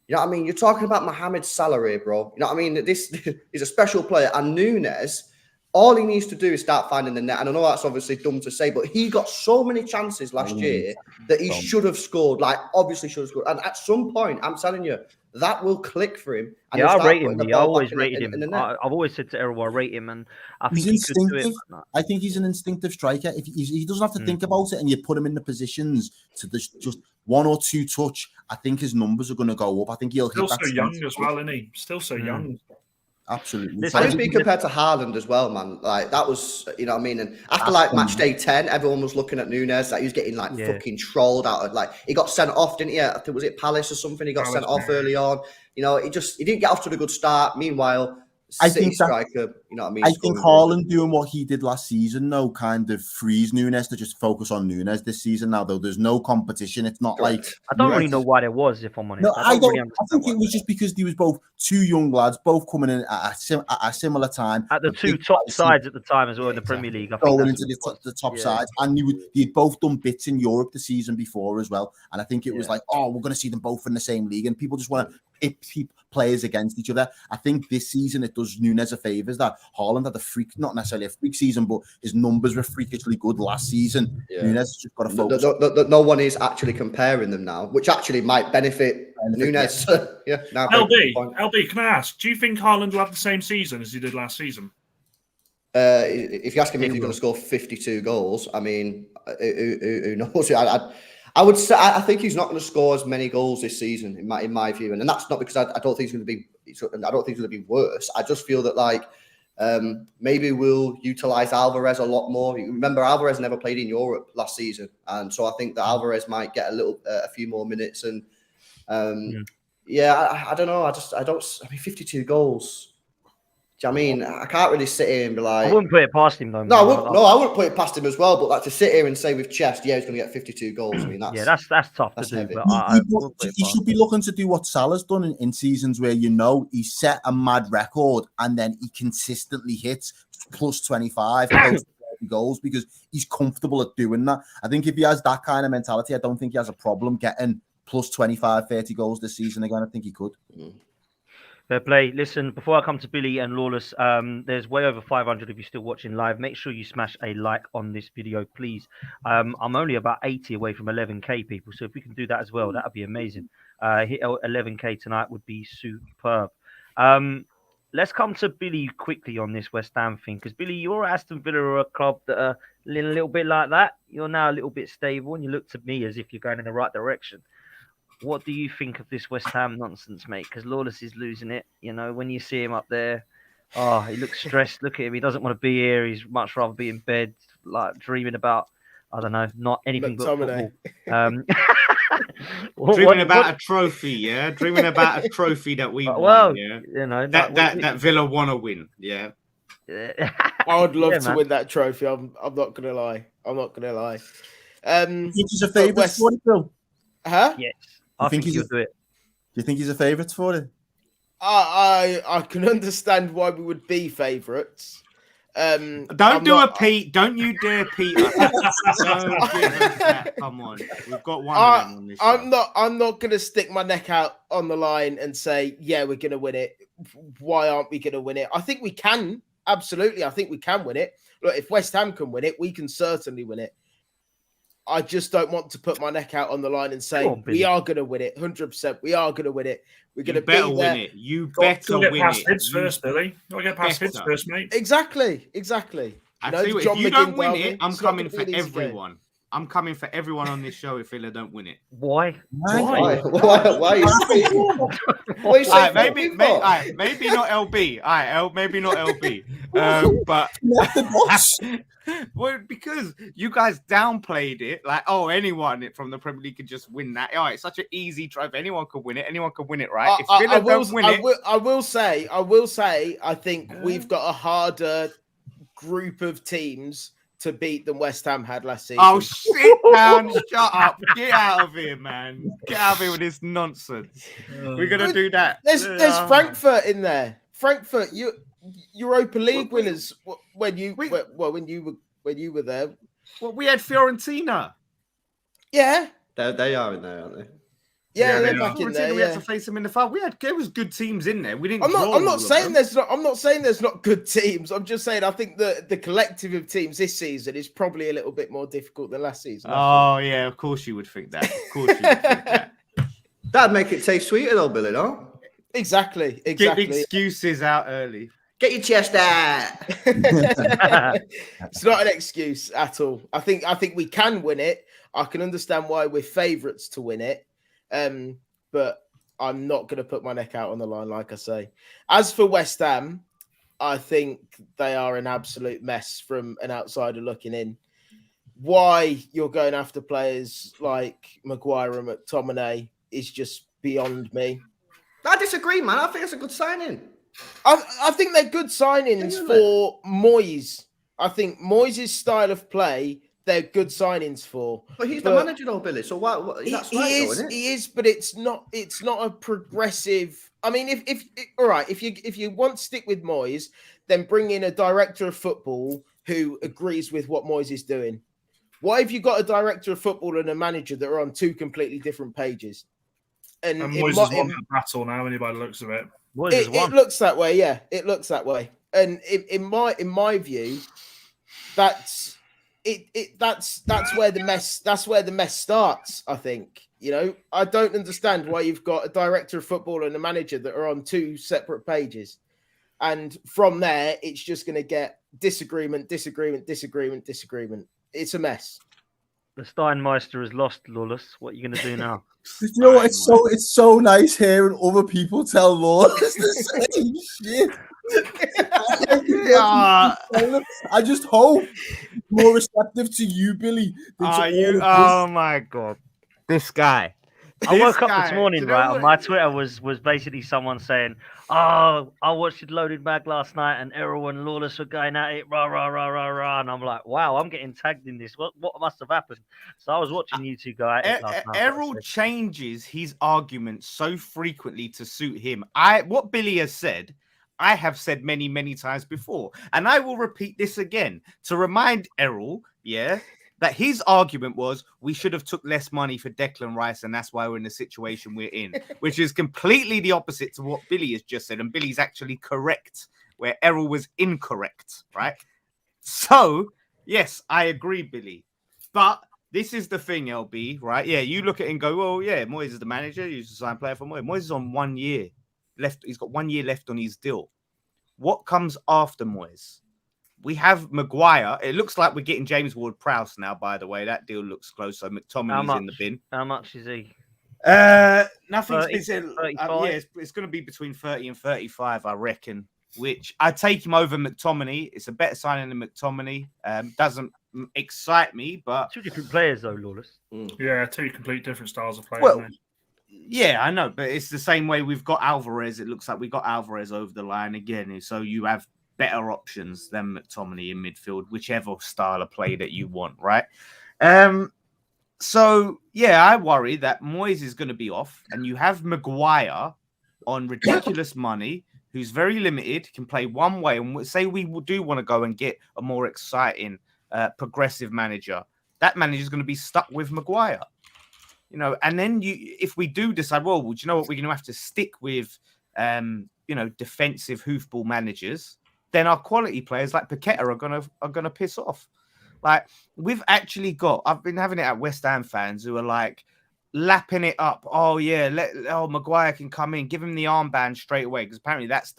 Speaker 3: You know what I mean? You're talking about Mohamed Salah here, bro. You know what I mean? This is a special player. And Nunes, all he needs to do is start finding the net. And I know that's obviously dumb to say, but he got so many chances last year that he should have scored, like obviously should have scored. And at some point, I'm telling you, that will click for him. And
Speaker 1: yeah, I rate him. I always rated him. I've always said to Errol, I rate him. And I think
Speaker 5: he's instinctive. I think he's an instinctive striker. If he doesn't have to think about it and you put him in the positions to just one or two touch, I think his numbers are going to go up. I think he'll
Speaker 6: still
Speaker 5: hit that.
Speaker 6: So young as well, isn't he? Still so young.
Speaker 5: Absolutely.
Speaker 3: I just be compared to Haaland as well, man. Like that was, you know what I mean? And after like match day 10, everyone was looking at Nunes. Like he was getting like fucking trolled out of, like he got sent off, didn't he? I think was it Palace or something? He got sent off early on. You know, he didn't get off to a good start. Meanwhile, City striker, you know what I mean?
Speaker 5: I think Haaland doing what he did last season, though, kind of frees Nunes to just focus on Nunes this season. Now, though, there's no competition. It's not like
Speaker 1: I don't really know why there was, if I'm honest.
Speaker 5: No, I don't. I think it was just because there was both two young lads, both coming in at a similar time.
Speaker 1: At the two top sides at the time as well in the Premier League. I think
Speaker 5: going into the top sides, and you'd both done bits in Europe the season before as well. And I think it was like, oh, we're going to see them both in the same league, and people just want to pit players against each other. I think this season it does Nunes a favour that Haaland had not necessarily a freak season, but his numbers were freakishly good last season. Nunes just got to focus.
Speaker 3: No one is actually comparing them now, which actually might benefit Nunes.
Speaker 6: Now, LB, can I ask? Do you think Haaland will have the same season as he did last season?
Speaker 3: If you're asking me if he's going to score 52 goals, I mean, who knows? I would say I think he's not going to score as many goals this season, in my view, and that's not because I don't think he's going to be. I don't think he's going to be worse. I just feel that like maybe we'll utilize Alvarez a lot more. Remember, Alvarez never played in Europe last season, and so I think that Alvarez might get a few more minutes. And I don't know. I mean, 52 goals. I mean, I can't really sit here and be like...
Speaker 1: I wouldn't put it past him, though.
Speaker 3: No, I wouldn't put it past him as well. But like to sit here and say with chest, he's going to get 52 goals. I mean, that's
Speaker 1: tough to do.
Speaker 3: Heavy.
Speaker 1: But
Speaker 5: he should be looking to do what Salah's done in seasons where, he set a mad record and then he consistently hits plus 25 goals because he's comfortable at doing that. I think if he has that kind of mentality, I don't think he has a problem getting plus 25, 30 goals this season again. I think he could.
Speaker 1: Fair play. Listen, before I come to Billy and Lawless, there's way over 500 of you still watching live. Make sure you smash a like on this video, please. I'm only about 80 away from 11k people, so if we can do that as well, that would be amazing. Hit 11k tonight would be superb. let's come to Billy quickly on this West Ham thing, because Billy, you're Aston Villa are a club that are a little bit like that. You're now a little bit stable, and you look to me as if you're going in the right direction. What do you think of this West Ham nonsense, mate? Because Lawless is losing it. You know, when you see him up there, oh, he looks stressed. Look at him. He doesn't want to be here. He's much rather be in bed, like dreaming about, I don't know, not anything but football.
Speaker 2: Dreaming about a trophy, yeah. Dreaming about a trophy that we won, yeah.
Speaker 1: You know
Speaker 2: that Villa want to win, yeah.
Speaker 4: I would love to win that trophy. I'm not gonna lie. I'm not gonna lie.
Speaker 5: Think he's a favourite for it, Bill?
Speaker 4: Huh?
Speaker 1: Yes, I think he'll do it.
Speaker 5: Do you think he's a favourite for it?
Speaker 4: I can understand why we would be favourites.
Speaker 2: Don't you dare, Peter. Come on, we've got one of them on this show.
Speaker 4: I'm not gonna stick my neck out on the line and say, yeah, we're gonna win it. Why aren't we gonna win it? I think we can. Absolutely, I think we can win it. Look, if West Ham can win it, we can certainly win it. I just don't want to put my neck out on the line and say we are going to win it. 100%, we are going to win it. We're going to better
Speaker 2: win it. You better win it.
Speaker 6: Get past Hibs first, Billy. You got to get past Hibs first, mate.
Speaker 4: Exactly.
Speaker 2: I tell you what, if you don't win it, I'm coming for everyone. I'm coming for everyone on this show if Villa don't win it.
Speaker 1: Why?
Speaker 3: Why are you saying?
Speaker 2: Maybe not LB. Maybe not LB. But well, because you guys downplayed it, like, oh, anyone from the Premier League could just win that. Oh, it's such an easy trophy. Anyone could win it. Anyone could win it, right? If Villa don't win it,
Speaker 4: I will say, I think we've got a harder group of teams to beat than West Ham had last season.
Speaker 2: Oh, sit down, shut up, get out of here, man. Get out of here with this nonsense. We're gonna do that.
Speaker 4: There's Frankfurt in there. Frankfurt, Europa League winners when you were there.
Speaker 2: Well, we had Fiorentina.
Speaker 4: Yeah,
Speaker 3: they are in there, aren't they?
Speaker 4: Yeah, they're back in there.
Speaker 2: We had to face them in the final. There was good teams in there. We didn't.
Speaker 4: I'm not saying there's not good teams. I'm just saying I think the collective of teams this season is probably a little bit more difficult than last season.
Speaker 2: Oh yeah, of course you would think that. Of course you would think that.
Speaker 3: That'd make it taste sweeter, though, Billy. No?
Speaker 4: Exactly.
Speaker 2: Get the excuses out early.
Speaker 3: Get your chest out.
Speaker 4: It's not an excuse at all. I think we can win it. I can understand why we're favourites to win it. But I'm not going to put my neck out on the line, like I say. As for West Ham, I think they are an absolute mess from an outsider looking in. Why you're going after players like Maguire and McTominay is just beyond me.
Speaker 3: I disagree, man. I think it's a good signing.
Speaker 4: I think they're good signings for Moyes. I think Moyes' style of play, they're good signings for.
Speaker 3: But he's the manager, though, Billy. So what?
Speaker 4: He is, but it's not a progressive. I mean, if you want to stick with Moyes, then bring in a director of football who agrees with what Moyes is doing. Why have you got a director of football and a manager that are on two completely different pages?
Speaker 6: And Moyes has won that battle now, anybody looks of it.
Speaker 4: It looks that way, yeah. It looks that way. And in my view, that's where the mess starts, I think. You know, I don't understand why you've got a director of football and a manager that are on two separate pages. And from there, it's just going to get disagreement. It's a mess.
Speaker 1: The Steinmeister has lost, Lawless. What are you going to do now?
Speaker 5: You know what? It's so nice hearing other people tell Lawless the same shit. I just hope more receptive to you, Billy.
Speaker 2: Oh my god, this guy.
Speaker 1: I woke up this morning, right? On my Twitter was basically someone saying, "Oh, I watched Loaded Mag last night, and Errol and Lawless were going at it, rah rah rah rah rah." And I'm like, "Wow, I'm getting tagged in this. What must have happened?" So I was watching you two go at it last night.
Speaker 2: Errol changes his arguments so frequently to suit him. What Billy has said, I have said many, many times before, and I will repeat this again to remind Errol, that his argument was we should have took less money for Declan Rice, and that's why we're in the situation we're in, which is completely the opposite to what Billy has just said. And Billy's actually correct, where Errol was incorrect, right? So, yes, I agree, Billy. But this is the thing, LB, right? Yeah, you look at it and go, well, yeah, Moyes is the manager. He's a signed player for Moyes. Moyes is on 1 year left. He's got 1 year left on his deal. What comes after Moyes? We have Maguire. It looks like we're getting James Ward-Prowse now, by the way. That deal looks close. So McTominay's in the bin.
Speaker 1: How much is he?
Speaker 2: Nothing's
Speaker 1: 30,
Speaker 2: been said.
Speaker 1: 35?
Speaker 2: It's going to be between 30 and 35, I reckon. Which I take him over McTominay. It's a better signing than McTominay. Doesn't excite me, but
Speaker 1: 2 different players though, Lawless.
Speaker 6: Yeah, 2 complete different styles of play.
Speaker 2: Well, yeah, I know, but it's the same way we've got Alvarez. It looks like we got Alvarez over the line again. So you have better options than McTominay in midfield, whichever style of play that you want, right? So yeah, I worry that Moyes is going to be off, and you have Maguire on ridiculous money, who's very limited, can play one way. And say we do want to go and get a more exciting, progressive manager. That manager is going to be stuck with Maguire, you know. And then if we do decide, well, do you know what, we're going to have to stick with, defensive hoofball managers, then our quality players like Paqueta are gonna piss off. Like, we've actually got, I've been having it at West Ham fans who are like lapping it up. Oh yeah, Maguire can come in, give him the armband straight away, because apparently that's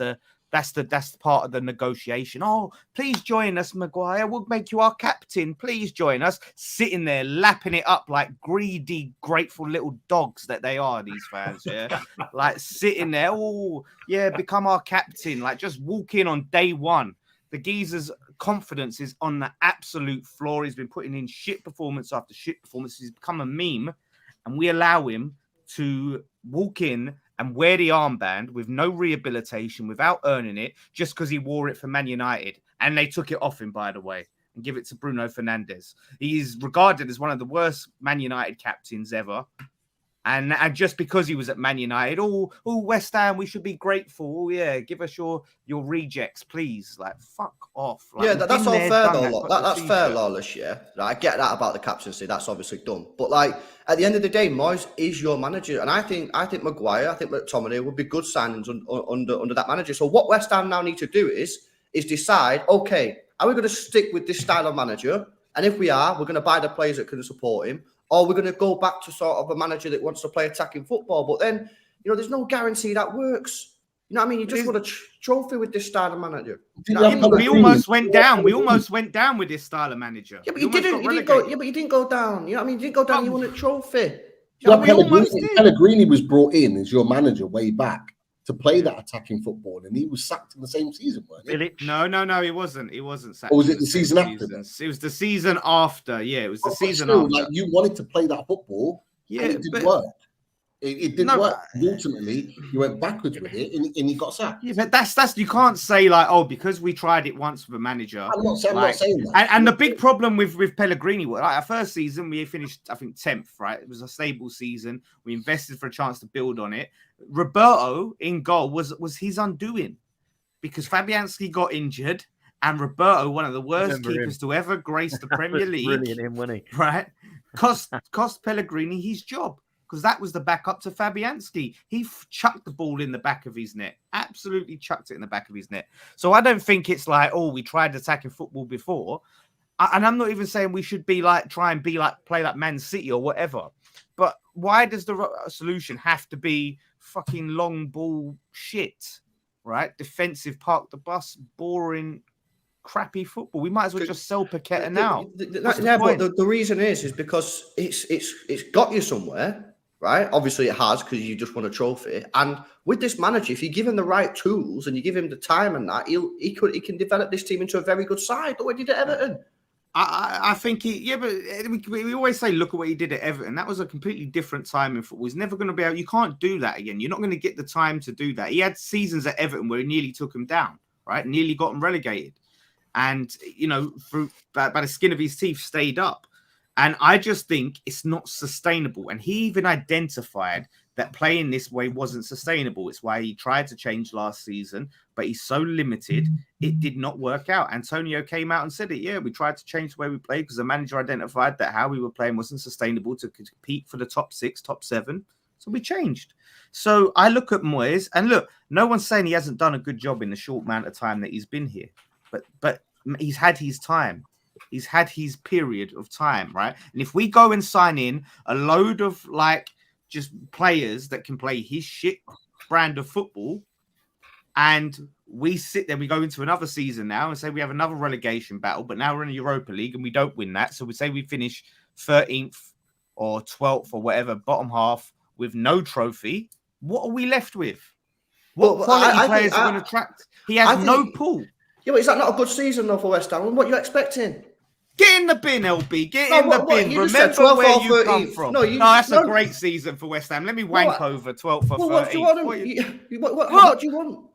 Speaker 2: part of the negotiation. Oh, please join us, Maguire. We'll make you our captain. Please join us. Sitting there lapping it up like greedy, grateful little dogs that they are, these fans. Yeah, like sitting there. Oh yeah, become our captain. Like, just walk in on day one. The geezer's confidence is on the absolute floor. He's been putting in shit performance after shit performance. He's become a meme, and we allow him to walk in and wear the armband with no rehabilitation, without earning it, just because he wore it for Man United. And they took it off him, by the way, and give it to Bruno Fernandes. He is regarded as one of the worst Man United captains ever. And just because he was at Man United, West Ham, we should be grateful. Oh yeah, give us your rejects, please. Like, fuck off. Like,
Speaker 3: yeah, that's all fair though. That's fair, Lawless. Yeah, I get that about the captaincy. That's obviously done. But like, at the end of the day, Moyes is your manager, and I think Maguire, I think McTominay would be good signings under that manager. So what West Ham now need to do is decide, okay, are we going to stick with this style of manager? And if we are, we're going to buy the players that can support him. Or we're going to go back to sort of a manager that wants to play attacking football. But then, there's no guarantee that works. You know what I mean? You just want a trophy with this style of manager. You know
Speaker 2: we almost went down. We almost went down with this style of manager.
Speaker 3: Yeah, but you didn't go down. You know what I mean? You didn't go down. You won a trophy.
Speaker 7: Pellegrini was brought in as your manager way back to play that attacking football, and he was sacked in the same season, wasn't he?
Speaker 2: No, he wasn't. He wasn't sacked.
Speaker 7: Or was it the season after?
Speaker 2: It was the season after. Yeah, it was the season after.
Speaker 7: Like, you wanted to play that football, and it didn't work. It didn't work. Ultimately, you went backwards with it, and you got sacked.
Speaker 2: Yeah, but that's you can't say like, oh, because we tried it once with a manager.
Speaker 7: I'm not saying that.
Speaker 2: And the big problem with Pellegrini was, like, our first season we finished, I think, 10th. Right, it was a stable season. We invested for a chance to build on it. Roberto in goal was his undoing, because Fabianski got injured, and Roberto, one of the worst keepers to ever grace the Premier League,
Speaker 1: brilliant him, wasn't he?
Speaker 2: Right, cost Pellegrini his job, because that was the backup to Fabianski. He chucked the ball in the back of his net, absolutely chucked it in the back of his net. So I don't think it's like, oh, we tried attacking football before, and I'm not even saying we should be like play like Man City or whatever. But why does the solution have to be fucking long ball shit, right? Defensive, park the bus, boring, crappy football. We might as well just sell Paqueta now.
Speaker 3: But the reason is because it's got you somewhere, right? Obviously it has, because you just won a trophy. And with this manager, if you give him the right tools and you give him the time and that, he can develop this team into a very good side. The way he did at Everton.
Speaker 2: I think but we always say, look at what he did at Everton. That was a completely different time in football. He's never going to be able, you can't do that again. You're not going to get the time to do that. He had seasons at Everton where he nearly took him down, right? Nearly got him relegated. And, through by the skin of his teeth, stayed up. And I just think it's not sustainable. And he even identified that playing this way wasn't sustainable. It's why he tried to change last season, but he's so limited, it did not work out. Antonio came out and said it. Yeah, we tried to change the way we played because the manager identified that how we were playing wasn't sustainable to compete for the top 6, top 7. So we changed. So I look at Moyes, and look, no one's saying he hasn't done a good job in the short amount of time that he's been here, but he's had his time. He's had his period of time, right? And if we go and sign in a load of just players that can play his shit brand of football, and we sit there, we go into another season now and say we have another relegation battle, but now we're in the Europa League and we don't win that. So we say we finish 13th or 12th or whatever, bottom half with no trophy. What are we left with? What quality players are going to attract? He has no pool.
Speaker 3: Yeah, but is that not a good season though for West Ham? What are you expecting?
Speaker 2: Get in the bin, LB. Get in the bin. Remember where you come from. No, that's a great season for West Ham. Let me wank over 12th or 13th.
Speaker 3: What do you want?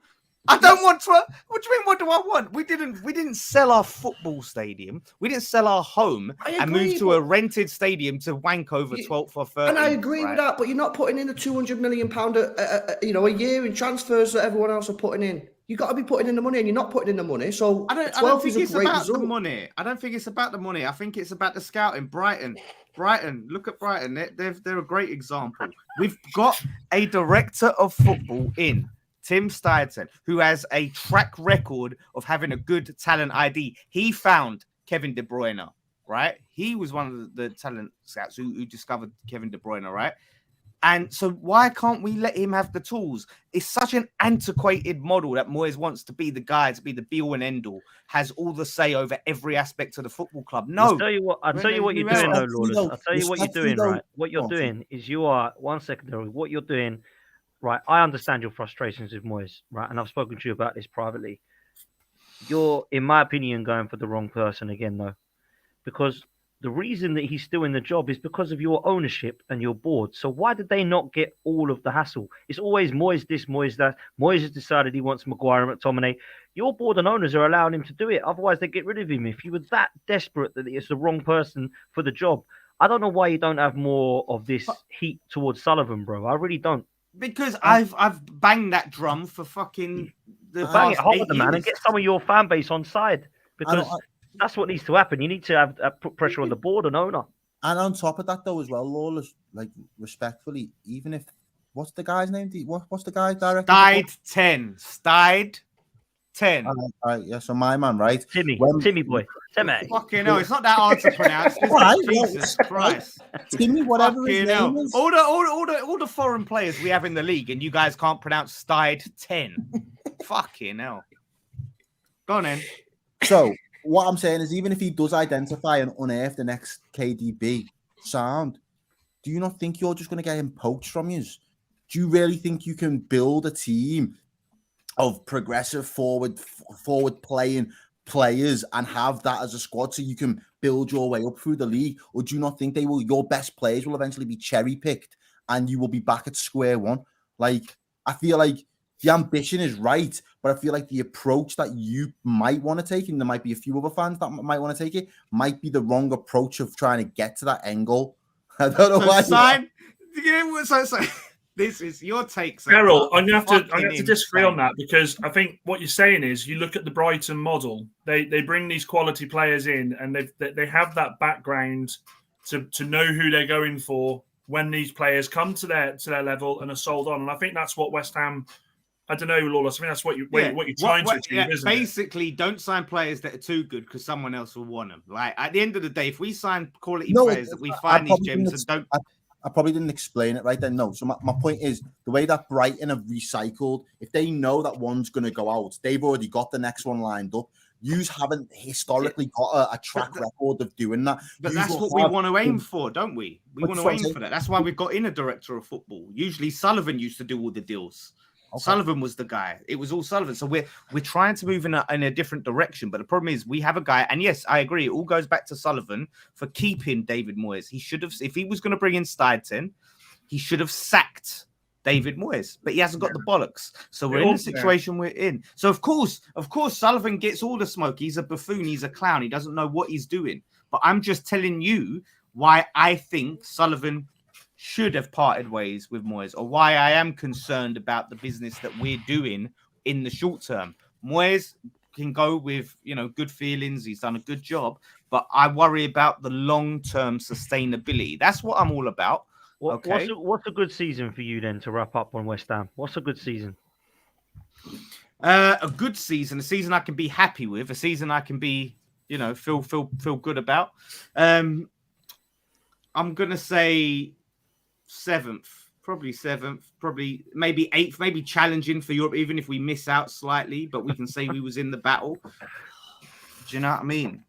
Speaker 2: I don't want 12. What do you mean? What do I want? We didn't sell our football stadum. We didn't sell our home and move to a rented stadium to wank over 12th or 13th.
Speaker 3: And I agree with that, but you're not putting in a £200 million a year in transfers that everyone else are putting in. You got to be putting in the money, and you're not putting in the money. So
Speaker 2: I don't think it's about the money. I don't think it's about the money. I think it's about the scouting. Brighton. Look at Brighton. They're a great example. We've got a director of football in Tim Steidten, who has a track record of having a good talent ID. He found Kevin De Bruyne, right? He was one of the talent scouts who discovered Kevin De Bruyne, right? And so why can't we let him have the tools? It's such an antiquated model that Moyes wants to be the guy, to be the be all and end all, has all the say over every aspect of the football club. No.
Speaker 1: I'll tell you what you're doing, though, Lawless. I'll tell you what you're doing, right? What you're doing is one second, what you're doing, right? I understand your frustrations with Moyes, right? And I've spoken to you about this privately. You're, in my opinion, going for the wrong person again, though, because the reason that he's still in the job is because of your ownership and your board. So why did they not get all of the hassle? It's always Moyes this, Moyes that. Moyes has decided he wants Maguire and McTominay. Your board and owners are allowing him to do it. Otherwise, they get rid of him. If you were that desperate that it's the wrong person for the job, I don't know why you don't have more of this heat towards Sullivan, bro. I really don't.
Speaker 2: Because I've banged that drum for fucking the
Speaker 1: bang it
Speaker 2: past
Speaker 1: harder,
Speaker 2: 8
Speaker 1: man,
Speaker 2: years.
Speaker 1: and get some of your fan base on side, because that's what needs to happen. You need to put pressure on the board and owner.
Speaker 5: And on top of that, though, as well, Lawless, like, respectfully, even if what's the guy's name? What's the guy's director?
Speaker 2: Stide 10.
Speaker 5: All right, yeah. So my man, right?
Speaker 1: Timmy boy.
Speaker 2: Fucking hell, it's not that hard to pronounce. Jesus Christ.
Speaker 5: Timmy, whatever his name is.
Speaker 2: All the foreign players we have in the league, and you guys can't pronounce Stide 10. Fucking hell. Go on then.
Speaker 5: So what I'm saying is, even if he does identify and unearth the next KDB sound, do you not think you're just going to get him poached from you? Do you really think you can build a team of progressive forward playing players and have that as a squad so you can build your way up through the league? Or do you not think your best players will eventually be cherry picked and you will be back at square one? Like, I feel like the ambition is right, but I feel like the approach that you might want to take, and there might be a few other fans that might want to take it, might be the wrong approach of trying to get to that end goal. I don't know why.
Speaker 2: This is your take.
Speaker 6: Carol, I'm going to have to disagree on that, because I think what you're saying is, you look at the Brighton model. They bring these quality players in, and they have that background to know who they're going for when these players come to their level and are sold on. And I think that's what West Ham. I don't know, Lawless. I mean, that's what you're trying to achieve, isn't
Speaker 2: basically, don't sign players that are too good because someone else will want them. Like, at the end of the day, if we sign quality players that we find these gems and don't.
Speaker 5: I probably didn't explain it right then. No. So my point is, the way that Brighton have recycled, if they know that one's going to go out, they've already got the next one lined up. Yous haven't historically got a track record of doing that.
Speaker 2: But that's what we want to aim for, don't we? We want to aim for that. That's why we've got in a director of football. Usually Sullivan used to do all the deals. Okay. Sullivan was the guy. It was all Sullivan. So we're trying to move in a different direction. But the problem is we have a guy, and yes, I agree. It all goes back to Sullivan for keeping David Moyes. He should have, if he was going to bring in Steidten, he should have sacked David Moyes. But he hasn't got the bollocks. So we're in the situation we're in. So of course, Sullivan gets all the smoke. He's a buffoon. He's a clown. He doesn't know what he's doing. But I'm just telling you why I think Sullivan should have parted ways with Moyes, or why I am concerned about the business that we're doing in the short term. Moyes can go with, good feelings. He's done a good job, but I worry about the long-term sustainability. That's what I'm all about. Okay.
Speaker 1: What's a good season for you then to wrap up on West Ham? What's a good season?
Speaker 2: A good season, a season I can be happy with, a season I can be, feel good about. I'm gonna say 7th, probably 7th, probably maybe 8th, maybe challenging for Europe, even if we miss out slightly, but we can say we was in the battle. Do you know what I mean?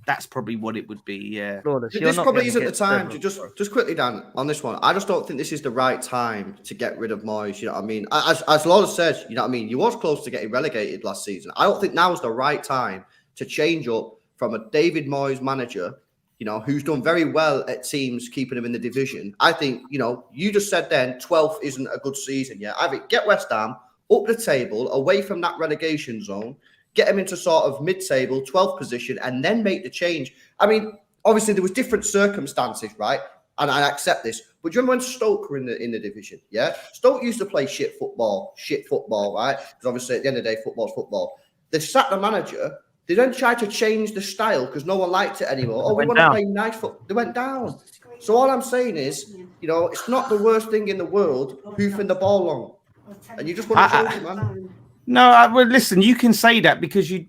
Speaker 2: That's probably what it would be. Yeah.
Speaker 1: Flawless. You're
Speaker 3: This
Speaker 1: not
Speaker 3: probably
Speaker 1: gonna
Speaker 3: isn't the
Speaker 1: get
Speaker 3: time to
Speaker 1: 7th.
Speaker 3: just quickly, Dan, on this one. I just don't think this is the right time to get rid of Moyes. You know what I mean? As Lola said, you know what I mean. You was close to getting relegated last season. I don't think now is the right time to change up from a David Moyes manager, you know, who's done very well at teams keeping him in the division. I think, you know, you just said then 12th isn't a good season. Yeah, I think get West Ham up the table, away from that relegation zone. Get them into sort of mid-table, 12th position, and then make the change. I mean, obviously there was different circumstances, right? And I accept this. But do you remember when Stoke were in the division? Yeah, Stoke used to play shit football, right? Because obviously at the end of the day, football's football. They sacked the manager. They then tried to change the style because no one liked it anymore. Oh, we want to play nice football. They went down. So all I'm saying is, you know, it's not the worst thing in the world hoofing the ball long, and you just want to change it, man.
Speaker 2: No, well, listen. You can say that because you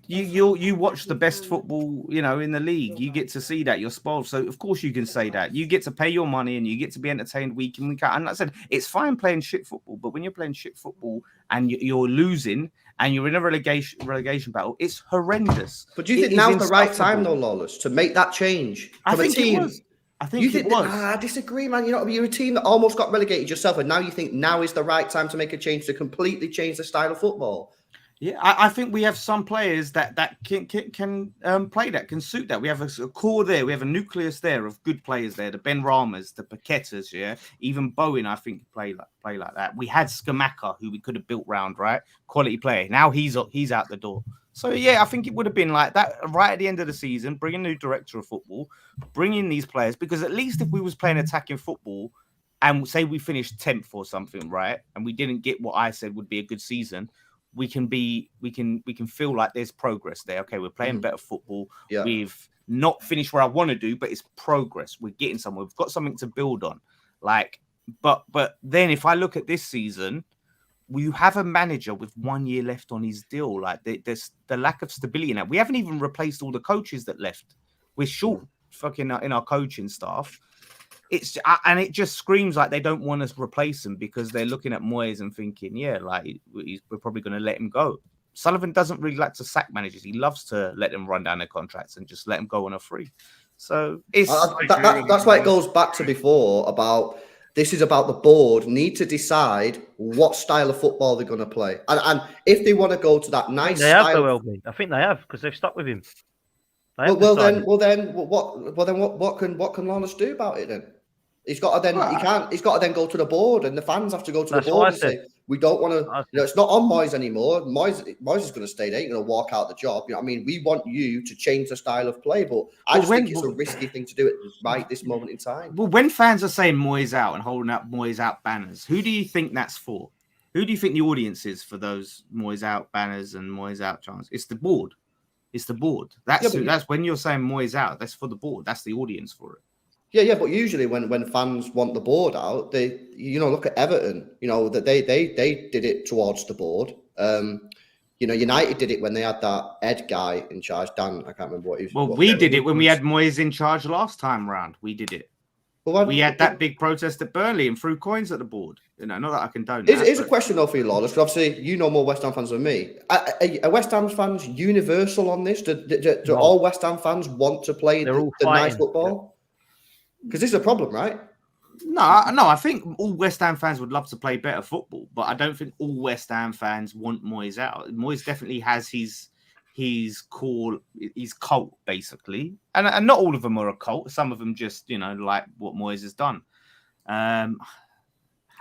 Speaker 2: watch the best football, you know, in the league. You get to see that. You're spoiled, so of course you can say that. You get to pay your money and you get to be entertained week in, week out. And like I said, it's fine playing shit football, but when you're playing shit football and you're losing and you're in a relegation battle, it's horrendous.
Speaker 3: But do you think now's the right time, though, Lawless, to make that change?
Speaker 2: I think it was. I think it was.
Speaker 3: I disagree, man. You're a team that almost got relegated yourself, and now you think now is the right time to make a change to completely change the style of football.
Speaker 2: Yeah, I think we have some players that can play that, can suit that. We have a core there. We have a nucleus there of good players there. The Ben Ramas, the Paquetas, yeah. Even Bowen, I think, play like that. We had Skamaka, who we could have built round, right? Quality player. Now he's out the door. So, yeah, I think it would have been like that right at the end of the season, bring a new director of football, bring in these players, because at least if we was playing attacking football and say we finished 10th or something, right, and we didn't get what I said would be a good season, we can feel like there's progress there. Okay, we're playing better football. Yeah. We've not finished where I want to do, but it's progress. We're getting somewhere. We've got something to build on. Like, but then if I look at this season, we have a manager with 1 year left on his deal. Like, there's the lack of stability in that. We haven't even replaced all the coaches that left. We're short fucking in our coaching staff. And it just screams like they don't want us to replace him because they're looking at Moyes and thinking, yeah, like we're probably going to let him go. Sullivan doesn't really like to sack managers. He loves to let them run down their contracts and just let them go on a free. So it's
Speaker 3: that's why it goes back to before about this is about the board need to decide what style of football they're going to play, and if they want to go to that nice
Speaker 1: they
Speaker 3: style.
Speaker 1: I think they have because they've stuck with him.
Speaker 3: Well, then, what can Lawrence do about it then? He's got to then he's got to then go to the board, and the fans have to go to the board and say we don't want to. You know, it's not on Moyes anymore. Moyes is going to stay there. He's going to walk out the job. You know what I mean? We want you to change the style of play, but I just think it's a risky thing to do it right this moment in time.
Speaker 2: Well, when fans are saying Moyes out and holding up Moyes out banners, who do you think that's for? Who do you think the audience is for those Moyes out banners and Moyes out chants? It's the board. It's the board. That's when you're saying Moyes out. That's for the board. That's the audience for it.
Speaker 3: Yeah, but usually when fans want the board out, they look at Everton. You know that they did it towards the board. United did it when they had that Ed guy in charge. Dan, I can't remember what he was.
Speaker 2: Well, we did it when we had Moyes in charge last time round. We did it. We had that big protest at Burnley and threw coins at the board. You know, not that I condone that.
Speaker 3: Here's a question though for you, Lawless, because obviously you know more West Ham fans than me. Are West Ham fans universal on this? Do all West Ham fans want to play the nice football? Because this is a problem, right?
Speaker 2: No, I think all West Ham fans would love to play better football, but I don't think all West Ham fans want Moyes out. Moyes definitely has his cult, basically. And not all of them are a cult. Some of them just, like what Moyes has done. I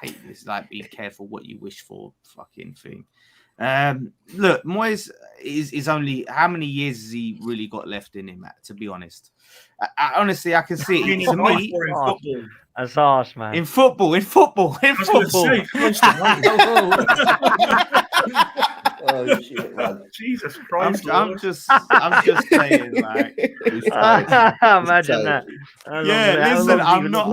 Speaker 2: hate this, like, be careful what you wish for fucking thing. Look, Moyes is only, how many years has he really got left in him, to be honest? Honestly, I can see it. To me,
Speaker 1: that's harsh, man.
Speaker 2: In football.
Speaker 3: Oh shit, man.
Speaker 6: Jesus Christ!
Speaker 2: I'm just saying, like,
Speaker 1: imagine that.
Speaker 2: Listen, I'm not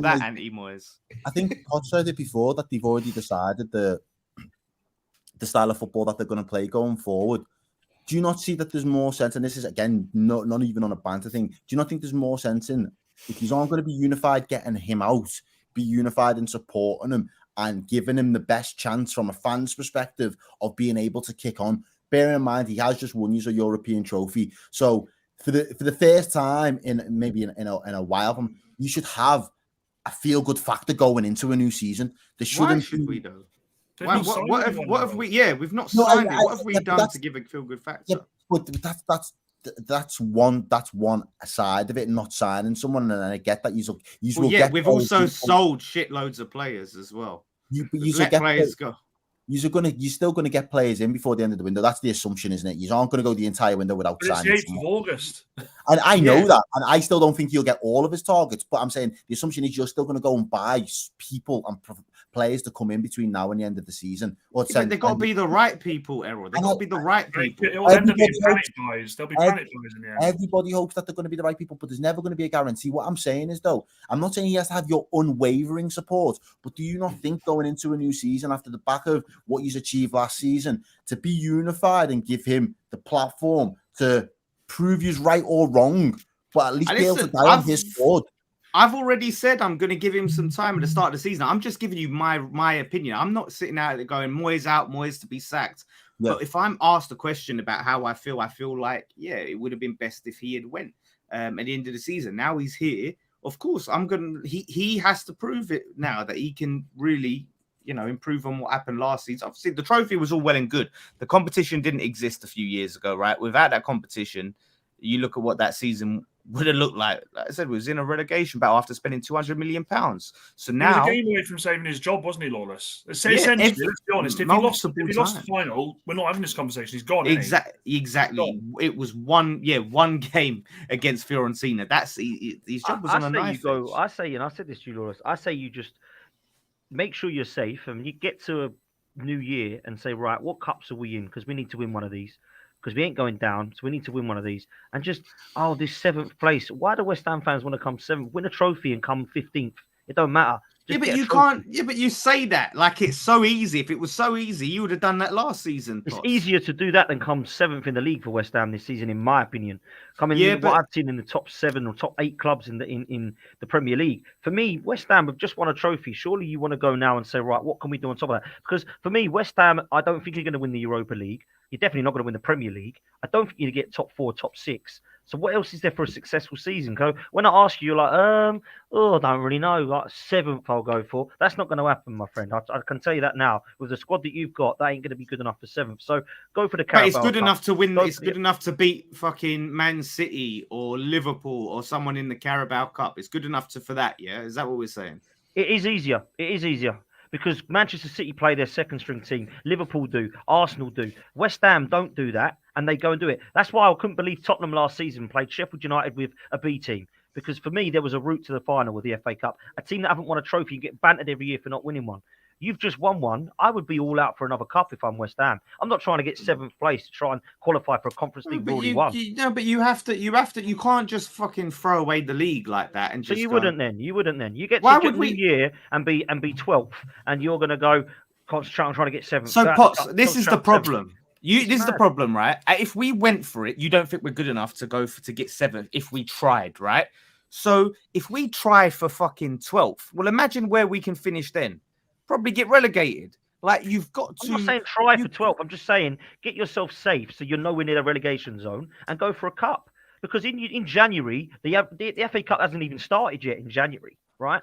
Speaker 2: that anti-Moyes.
Speaker 5: I think Pod said it before that they've already decided the style of football that they're going to play going forward. Do you not see that there's more sense? And this is again not even on a banter thing. Do you not think there's more sense in if you aren't going to be unified getting him out, be unified in supporting him and giving him the best chance from a fan's perspective of being able to kick on. Bear in mind, he has just won a European trophy. So for the first time in a while, you should have a feel-good factor going into a new season. There shouldn't
Speaker 2: Why should we though?
Speaker 6: They've
Speaker 2: Why,
Speaker 6: not signed
Speaker 2: what
Speaker 6: anyone,
Speaker 2: have
Speaker 6: though.
Speaker 2: we? Yeah, we've not
Speaker 5: No,
Speaker 2: signed it. What have we done
Speaker 5: that's-
Speaker 2: to give a feel good factor?
Speaker 5: Yeah, but that's one side of it, not signing someone. And I get that you
Speaker 2: Well,
Speaker 5: will
Speaker 2: yeah,
Speaker 5: get
Speaker 2: we've
Speaker 5: players
Speaker 2: also
Speaker 5: who-
Speaker 2: sold shitloads of players as well.
Speaker 5: you
Speaker 2: Let's
Speaker 5: will
Speaker 2: let
Speaker 5: get
Speaker 2: players go.
Speaker 5: You're still gonna get players in before the end of the window. That's the assumption, isn't it? You aren't gonna go the entire window without
Speaker 6: But it's the
Speaker 5: signing
Speaker 6: 8th of
Speaker 5: someone.
Speaker 6: August.
Speaker 5: And I know
Speaker 2: Yeah.
Speaker 5: that, and I still don't think you'll get all of his targets. But I'm saying the assumption is you're still going to go and buy people and players to come in between now and the end of the season. Or
Speaker 2: Yeah, but they've got to be the right people, Errol. They've got to be the right people.
Speaker 6: It will end up being
Speaker 5: Everybody
Speaker 6: panic buys. There'll be panic buys in the end.
Speaker 5: Everybody hopes that they're going to be the right people, but there's never going to be a guarantee. What I'm saying is, though, I'm not saying he has to have your unwavering support, but do you not think going into a new season after the back of what he's achieved last season to be unified and give him the platform to prove he's right or wrong, but at least be able to die on his sword?
Speaker 2: I've already said I'm going to give him some time at the start of the season. I'm just giving you my opinion. I'm not sitting out there going, Moyes out, Moyes to be sacked.
Speaker 5: Yeah.
Speaker 2: But if I'm asked a question about how I feel like, yeah, it would have been best if he had went at the end of the season. Now he's here. Of course, he has to prove it now that he can really, improve on what happened last season. Obviously, the trophy was all well and good. The competition didn't exist a few years ago, right? Without that competition, you look at what that season would have looked like. Like I said, it was in a relegation battle after spending £200 million. So now
Speaker 6: he was a game away from saving his job, wasn't he, Lawless? Essentially, let's be honest. If he lost the final, we're not having this conversation. He's gone.
Speaker 2: Exactly. It was one game against Fiorentina. That's his job was on a knife edge.
Speaker 1: I say, and I said this to you, Lawless. I say you just make sure you're safe, and you get to a new year and say, right, what cups are we in? Because we need to win one of these. Because we ain't going down, so we need to win one of these. And just, this 7th place. Why do West Ham fans want to come 7th, win a trophy and come 15th? It don't matter.
Speaker 2: But you can't. Yeah, but you say that like it's so easy. If it was so easy, you would have done that last season.
Speaker 1: It's easier to do that than come 7th in the league for West Ham this season, in my opinion. What I've seen in the top 7 or top 8 clubs in the Premier League. For me, West Ham have just won a trophy. Surely you want to go now and say, right, what can we do on top of that? Because for me, West Ham, I don't think you're going to win the Europa League. You're definitely not going to win the Premier League. I don't think you're going to get top 4, top 6. So what else is there for a successful season? When I ask you, you're like, I don't really know. Like 7th, I'll go for. That's not going to happen, my friend. I can tell you that now. With the squad that you've got, that ain't going to be good enough for 7th. So go for the Carabao.
Speaker 2: But it's good
Speaker 1: Cup.
Speaker 2: enough to win. It's good enough to beat fucking Man City or Liverpool or someone in the Carabao Cup. It's good enough for that. Yeah, is that what we're saying?
Speaker 1: It is easier. Because Manchester City play their second string team. Liverpool do. Arsenal do. West Ham don't do that, and they go and do it. That's why I couldn't believe Tottenham last season played Sheffield United with a B team. Because for me, there was a route to the final with the FA Cup. A team that haven't won a trophy and get bantered every year for not winning one. You've just won one. I would be all out for another cup if I'm West Ham. I'm not trying to get 7th place to try and qualify for a Conference League. Already won.
Speaker 2: But you have to. You can't just fucking throw away the league like that and just.
Speaker 1: So you wouldn't then. You get
Speaker 2: Why
Speaker 1: to
Speaker 2: would
Speaker 1: the new year and be 12th, and you're going to go concentrate on trying to get 7th.
Speaker 2: So Potts, this is the problem. This is the problem, right? If we went for it, you don't think we're good enough to to get 7th if we tried, right? So if we try for fucking 12th, well, imagine where we can finish then. Probably get relegated. Like you've got to.
Speaker 1: I'm not saying try for 12th. I'm just saying get yourself safe so you're nowhere near the relegation zone and go for a cup. Because in January, the FA Cup hasn't even started yet in January, right?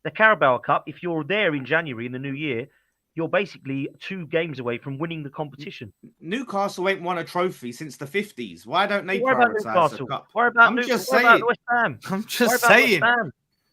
Speaker 1: The Carabao Cup, if you're there in January in the new year, you're basically 2 games away from winning the competition.
Speaker 2: Newcastle ain't won a trophy since the 50s. Why don't they
Speaker 1: prioritize the cup?
Speaker 2: I'm just saying.
Speaker 1: West Ham.
Speaker 2: I'm just saying.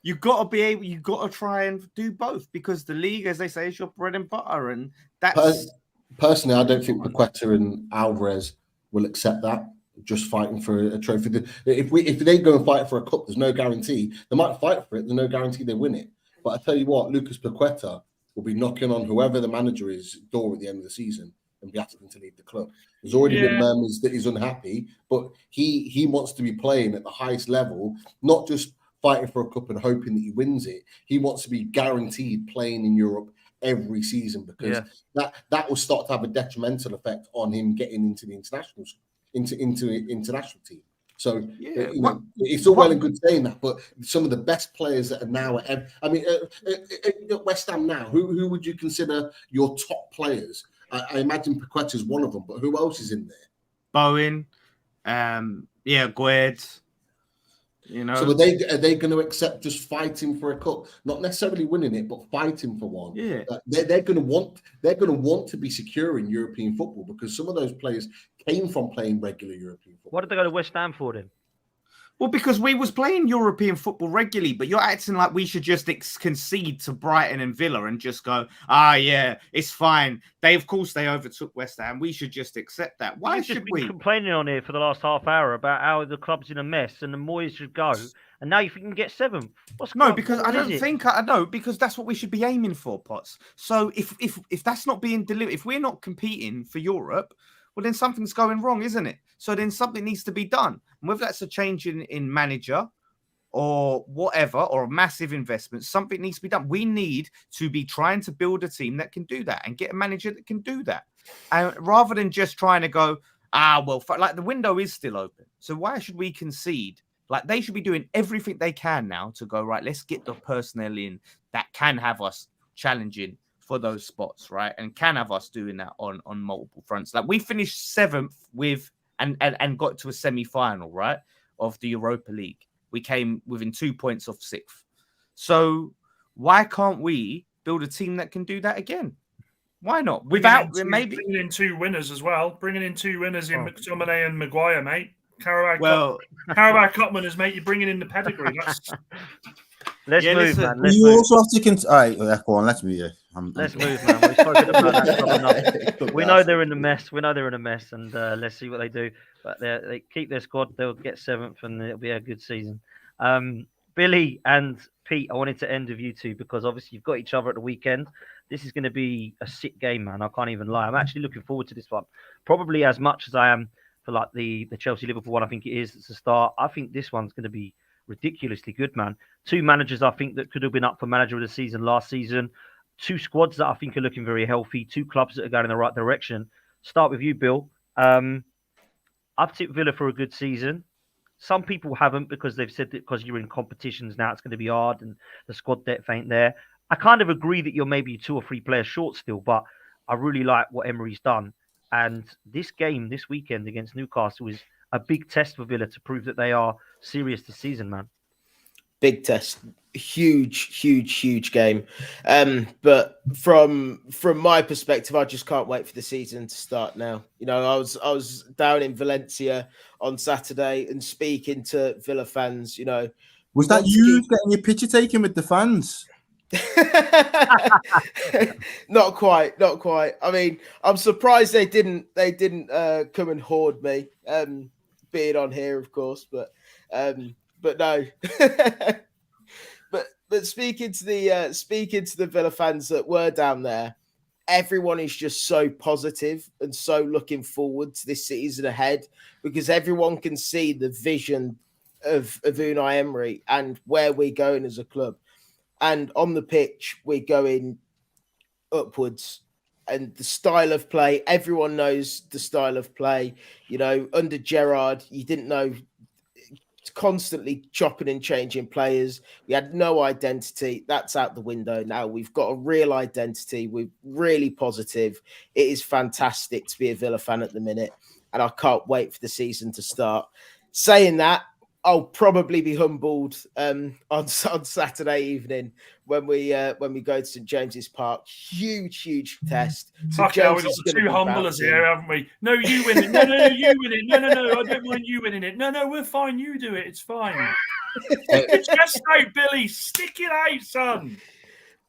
Speaker 2: You've got to be able. You've got to try and do both because the league, as they say, is your bread and butter, and that's.
Speaker 7: Personally, I don't think Paqueta and Alvarez will accept that. Just fighting for a trophy. If they go and fight for a cup, there's no guarantee. They might fight for it. There's no guarantee they win it. But I tell you what, Lucas Paqueta will be knocking on whoever the manager is door at the end of the season and be asking to leave the club. There's already been murmurs that he's unhappy, but he wants to be playing at the highest level, not just fighting for a cup and hoping that he wins it. He wants to be guaranteed playing in Europe every season because that will start to have a detrimental effect on him getting into the international team. So
Speaker 2: Yeah,
Speaker 7: it's all well and good saying that, but some of the best players that are now at West Ham now, who would you consider your top players? I imagine Paqueta's one of them, but who else is in there?
Speaker 2: Bowen, Gued. You know,
Speaker 7: so are they going to accept just fighting for a cup, not necessarily winning it, but fighting for one?
Speaker 2: Yeah,
Speaker 7: they're going to want to be secure in European football because some of those players came from playing regular European football.
Speaker 1: What did they go to West Ham for then?
Speaker 2: well, because we was playing European football regularly, but you're acting like we should just concede to Brighton and Villa and just go, yeah, it's fine. Of course they overtook West Ham. We should just accept that. Why should we?
Speaker 1: You've been complaining on here for the last half hour about how the club's in a mess and the Moyes should go, and now you think you can get 7th.
Speaker 2: Because I don't think I know, because that's what we should be aiming for, Potts. So if that's not being delivered, if we're not competing for Europe, well, then something's going wrong, isn't it? So then something needs to be done. And whether that's a change in manager or whatever, or a massive investment, something needs to be done. We need to be trying to build a team that can do that and get a manager that can do that. And rather than just trying to go, like the window is still open. So why should we concede? Like they should be doing everything they can now to go, right, let's get the personnel in that can have us challenging for those spots, right? And can have us doing that on multiple fronts. Like we finished 7th with and got to a semi-final, right, of the Europa League. We came within 2 points of 6th. So why can't we build a team that can do that again? Why not? Without maybe
Speaker 6: bringing in 2 winners as well. Bringing in 2 winners in McTominay and Maguire, mate. Carabao Cupman is, mate. You're bringing in the pedigree.
Speaker 1: Let's move, man.
Speaker 5: You also have to all right, go on. Let's move.
Speaker 1: Let's move, man. We've spoken about that club enough. We know they're in a mess. And let's see what they do. But they keep their squad. They'll get 7th, and it'll be a good season. Billy and Pete, I wanted to end with you two because obviously you've got each other at the weekend. This is going to be a sick game, man. I can't even lie. I'm actually looking forward to this one, probably as much as I am for like the Chelsea Liverpool one. I think it is. It's a start. I think this one's going to be ridiculously good, man. 2 managers I think that could have been up for manager of the season last season. 2 squads that I think are looking very healthy. 2 clubs that are going in the right direction. Start with you, Bill. I've tipped Villa for a good season. Some people haven't because they've said that because you're in competitions now, it's going to be hard and the squad depth ain't there. I kind of agree that you're maybe 2 or 3 players short still, but I really like what Emery's done. And this game this weekend against Newcastle is a big test for Villa to prove that they are serious this season, man.
Speaker 4: Big test, huge game. But from my perspective, I just can't wait for the season to start now. You know, I was down in Valencia on Saturday and speaking to Villa fans. You know,
Speaker 5: was that you getting your picture taken with the fans?
Speaker 4: Not quite. I mean, I'm surprised they didn't come and hoard me. Being on here, of course, but no. but speaking to the Villa fans that were down there, everyone is just so positive and so looking forward to this season ahead because everyone can see the vision of Unai Emery and where we're going as a club. And on the pitch, we're going upwards. And the style of play, everyone knows the style of play. You know, under Gerrard, you didn't know, constantly chopping and changing players. We had no identity. That's out the window now. We've got a real identity. We're really positive. It is fantastic to be a Villa fan at the minute. And I can't wait for the season to start. Saying that, I'll probably be humbled on Saturday evening when we go to St James's Park. Huge test.
Speaker 6: Fucking hell, we've got the 2 humblers here, haven't we? No, you win it. No, you win it. No, I don't mind you winning it. No, we're fine. You do it. It's fine. It's just out, Billy. Stick it out, son.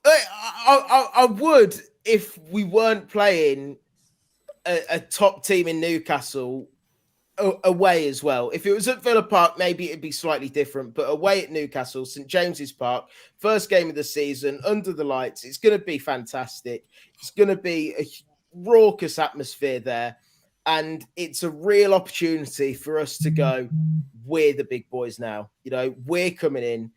Speaker 4: I would if we weren't playing a top team in Newcastle away as well. If it was at Villa Park, maybe it'd be slightly different, but away at Newcastle, St James's Park, first game of the season, under the lights, it's going to be fantastic. It's going to be a raucous atmosphere there, and it's a real opportunity for us to go, we're the big boys now. You know, we're coming in.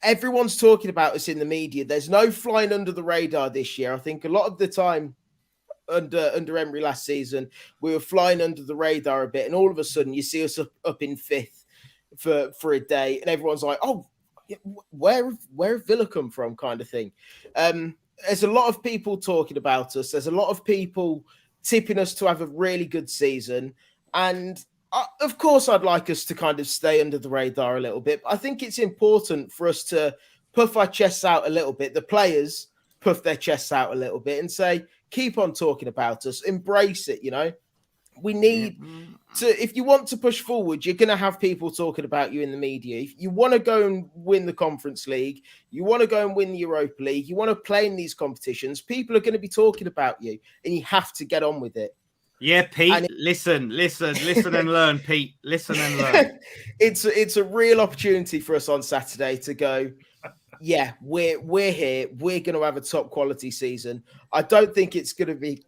Speaker 4: Everyone's talking about us in the media. There's no flying under the radar this year. I think a lot of the time under Emery last season, we were flying under the radar a bit, and all of a sudden you see us up in fifth for a day, and everyone's like, "Oh, where have Villa come from?" kind of thing. There's a lot of people talking about us. There's a lot of people tipping us to have a really good season, and of course, I'd like us to kind of stay under the radar a little bit. But I think it's important for us to puff our chests out a little bit. The players puff their chests out a little bit and say, keep on talking about us, embrace it, We need to, if you want to push forward, you're going to have people talking about you in the media. If you want to go and win the Conference League, you want to go and win the Europa League, you want to play in these competitions, people are going to be talking about you, and you have to get on with it.
Speaker 2: Yeah, Pete, listen and learn, Pete. Listen and learn.
Speaker 4: It's a real opportunity for us on Saturday to go, yeah, we're here. We're going to have a top quality season. I don't think it's going to be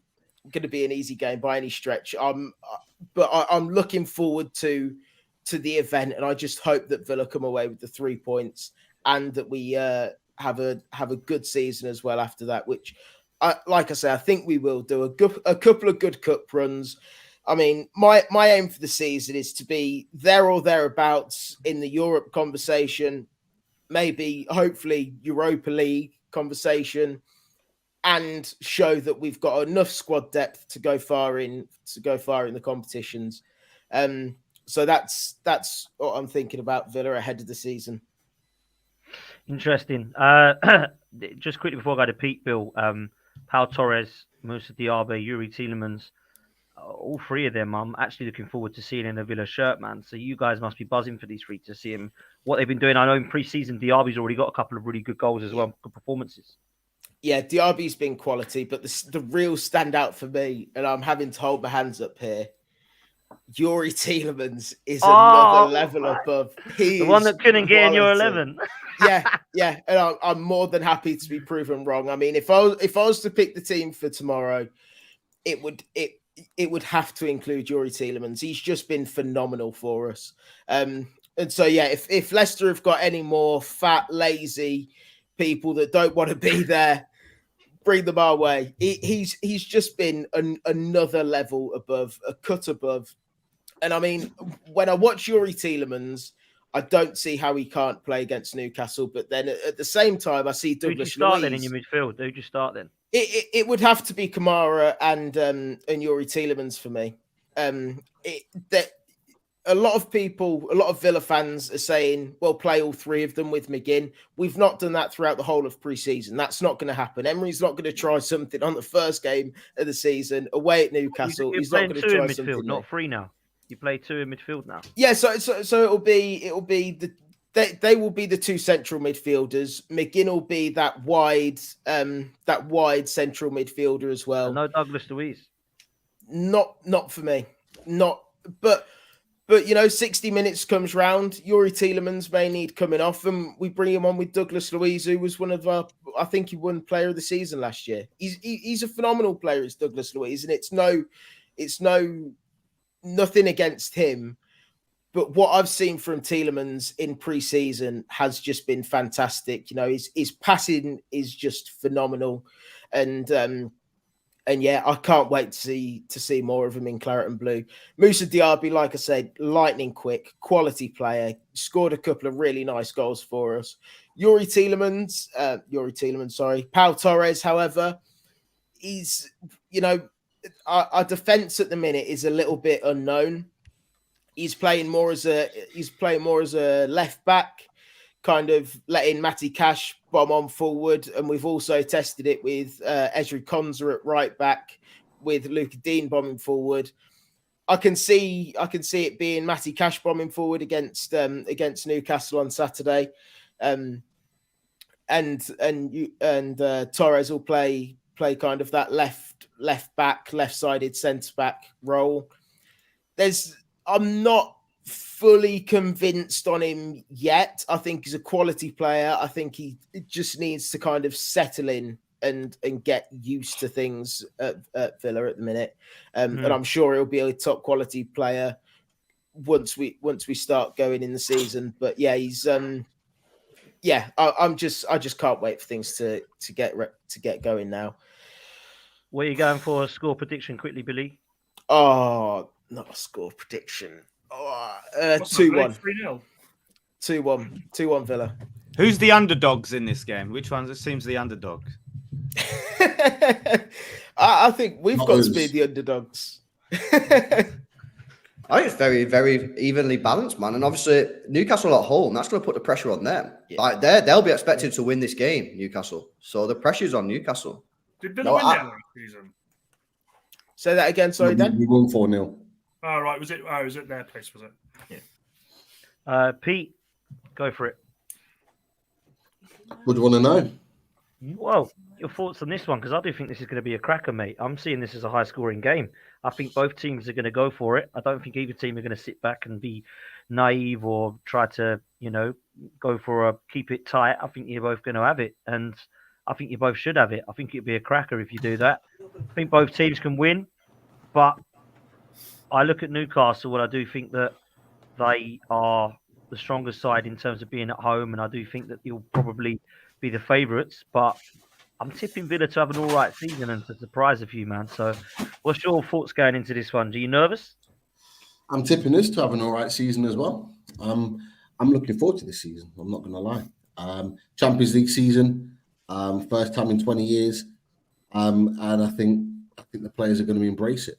Speaker 4: an easy game by any stretch. But I'm looking forward to the event, and I just hope that Villa come away with the 3 points and that we have a good season as well after that, which, like I say, I think we will do a couple of good cup runs. I mean, my aim for the season is to be there or thereabouts in the Europe conversation, maybe hopefully Europa League conversation, and show that we've got enough squad depth to go far in the competitions. So that's what I'm thinking about Villa ahead of the season.
Speaker 1: Interesting. Just quickly before I go to Pete, Bill, Pau Torres, Moussa Diaby, Yuri Tielemans, all three of them I'm actually looking forward to seeing in a Villa shirt, man. So you guys must be buzzing for these three to see him, what they've been doing. I know in pre-season Diaby's already got a couple of really good goals as well, good performances.
Speaker 4: Yeah, Diaby's been quality, but the real standout for me, and I'm having to hold my hands up here, Yuri Tielemans is another level above.
Speaker 1: The one that couldn't get in your 11.
Speaker 4: yeah, and I'm more than happy to be proven wrong. I mean, if I was to pick the team for tomorrow, it would have to include Yuri Tielemans. He's just been phenomenal for us. And so, yeah, if Leicester have got any more fat, lazy people that don't want to be there, bring them our way. He's just been another level above, a cut above. And I mean, when I watch Yuri Tielemans, I don't see how he can't play against Newcastle. But then at the same time, I see Douglas Luiz.
Speaker 1: Who'd you start then in your midfield? Who'd you start then?
Speaker 4: It would have to be Kamara and Yuri Tielemans for me. A lot of people, a lot of Villa fans are saying, well, play all three of them with McGinn. We've not done that throughout the whole of pre-season. That's not going to happen. Emery's not going to try something on the first game of the season away at Newcastle. He's not going to try something.
Speaker 1: Midfield, not three now. You play two in midfield now.
Speaker 4: Yeah, so it'll be they will be the two central midfielders. McGinn will be that wide central midfielder as well.
Speaker 1: No Douglas Luiz.
Speaker 4: Not for me. But 60 minutes comes round. Yuri Tielemans may need coming off, and we bring him on with Douglas Luiz, who was one of our. I think he won Player of the Season last year. He's a phenomenal player, it's Douglas Luiz, and it's nothing against him. But what I've seen from Tielemans in pre-season has just been fantastic. His passing is just phenomenal, and yeah, I can't wait to see more of him in claret and blue. Moussa Diaby, like I said, lightning quick, quality player, scored a couple of really nice goals for us. Yuri Tielemans, Pau Torres, however, he's, our defense at the minute is a little bit unknown. He's playing more as a left back, kind of letting Matty Cash bomb on forward, and we've also tested it with Ezri Konsa at right back, with Luca Dean bombing forward. I can see it being Matty Cash bombing forward against Newcastle on Saturday, and Torres will play kind of that left-sided centre back role. I'm not fully convinced on him yet. I think he's a quality player. I think he just needs to kind of settle in and get used to things at Villa at the minute. And I'm sure he'll be a top quality player once we start going in the season. But yeah, he's I just can't wait for things to get going now.
Speaker 1: Where are you going for a score prediction quickly, Billy?
Speaker 4: Oh, not a score prediction. Oh,
Speaker 6: What's that,
Speaker 4: 2-1.
Speaker 6: 3-0.
Speaker 4: 2-1. 2-1 Villa.
Speaker 2: Who's the underdogs in this game? Which ones it seems the underdogs?
Speaker 4: I think we've
Speaker 7: Not
Speaker 4: got
Speaker 7: us.
Speaker 4: to be the underdogs.
Speaker 3: I think it's very, very evenly balanced, man. And obviously, Newcastle at home, that's going to put the pressure on them.
Speaker 4: Yeah.
Speaker 3: Like they'll be expected to win this game, Newcastle. So the pressure's on Newcastle.
Speaker 6: Did Villa
Speaker 4: No,
Speaker 6: win
Speaker 4: I-
Speaker 6: that last season?
Speaker 4: Say that again, sorry, Dan.
Speaker 7: We won 4-0.
Speaker 6: Oh, right. Was it their place, was it?
Speaker 1: Pete, go for it.
Speaker 7: What do you want to know?
Speaker 1: Well, your thoughts on this one, because I do think this is going to be a cracker, mate. I'm seeing this as a high-scoring game. I think both teams are going to go for it. I don't think either team are going to sit back and be naive or try to, go for a keep it tight. I think you're both going to have it, and I think you both should have it. I think it'd be a cracker if you do that. I think both teams can win, but I look at Newcastle and I do think that they are the stronger side in terms of being at home, and I do think that you'll probably be the favourites, but I'm tipping Villa to have an all right season and to surprise a few, man. So what's your thoughts going into this one? Are you nervous?
Speaker 7: I'm tipping us to have an all right season as well. I'm looking forward to this season. I'm not going to lie. Champions League season, first time in 20 years, and I think the players are going to embrace it.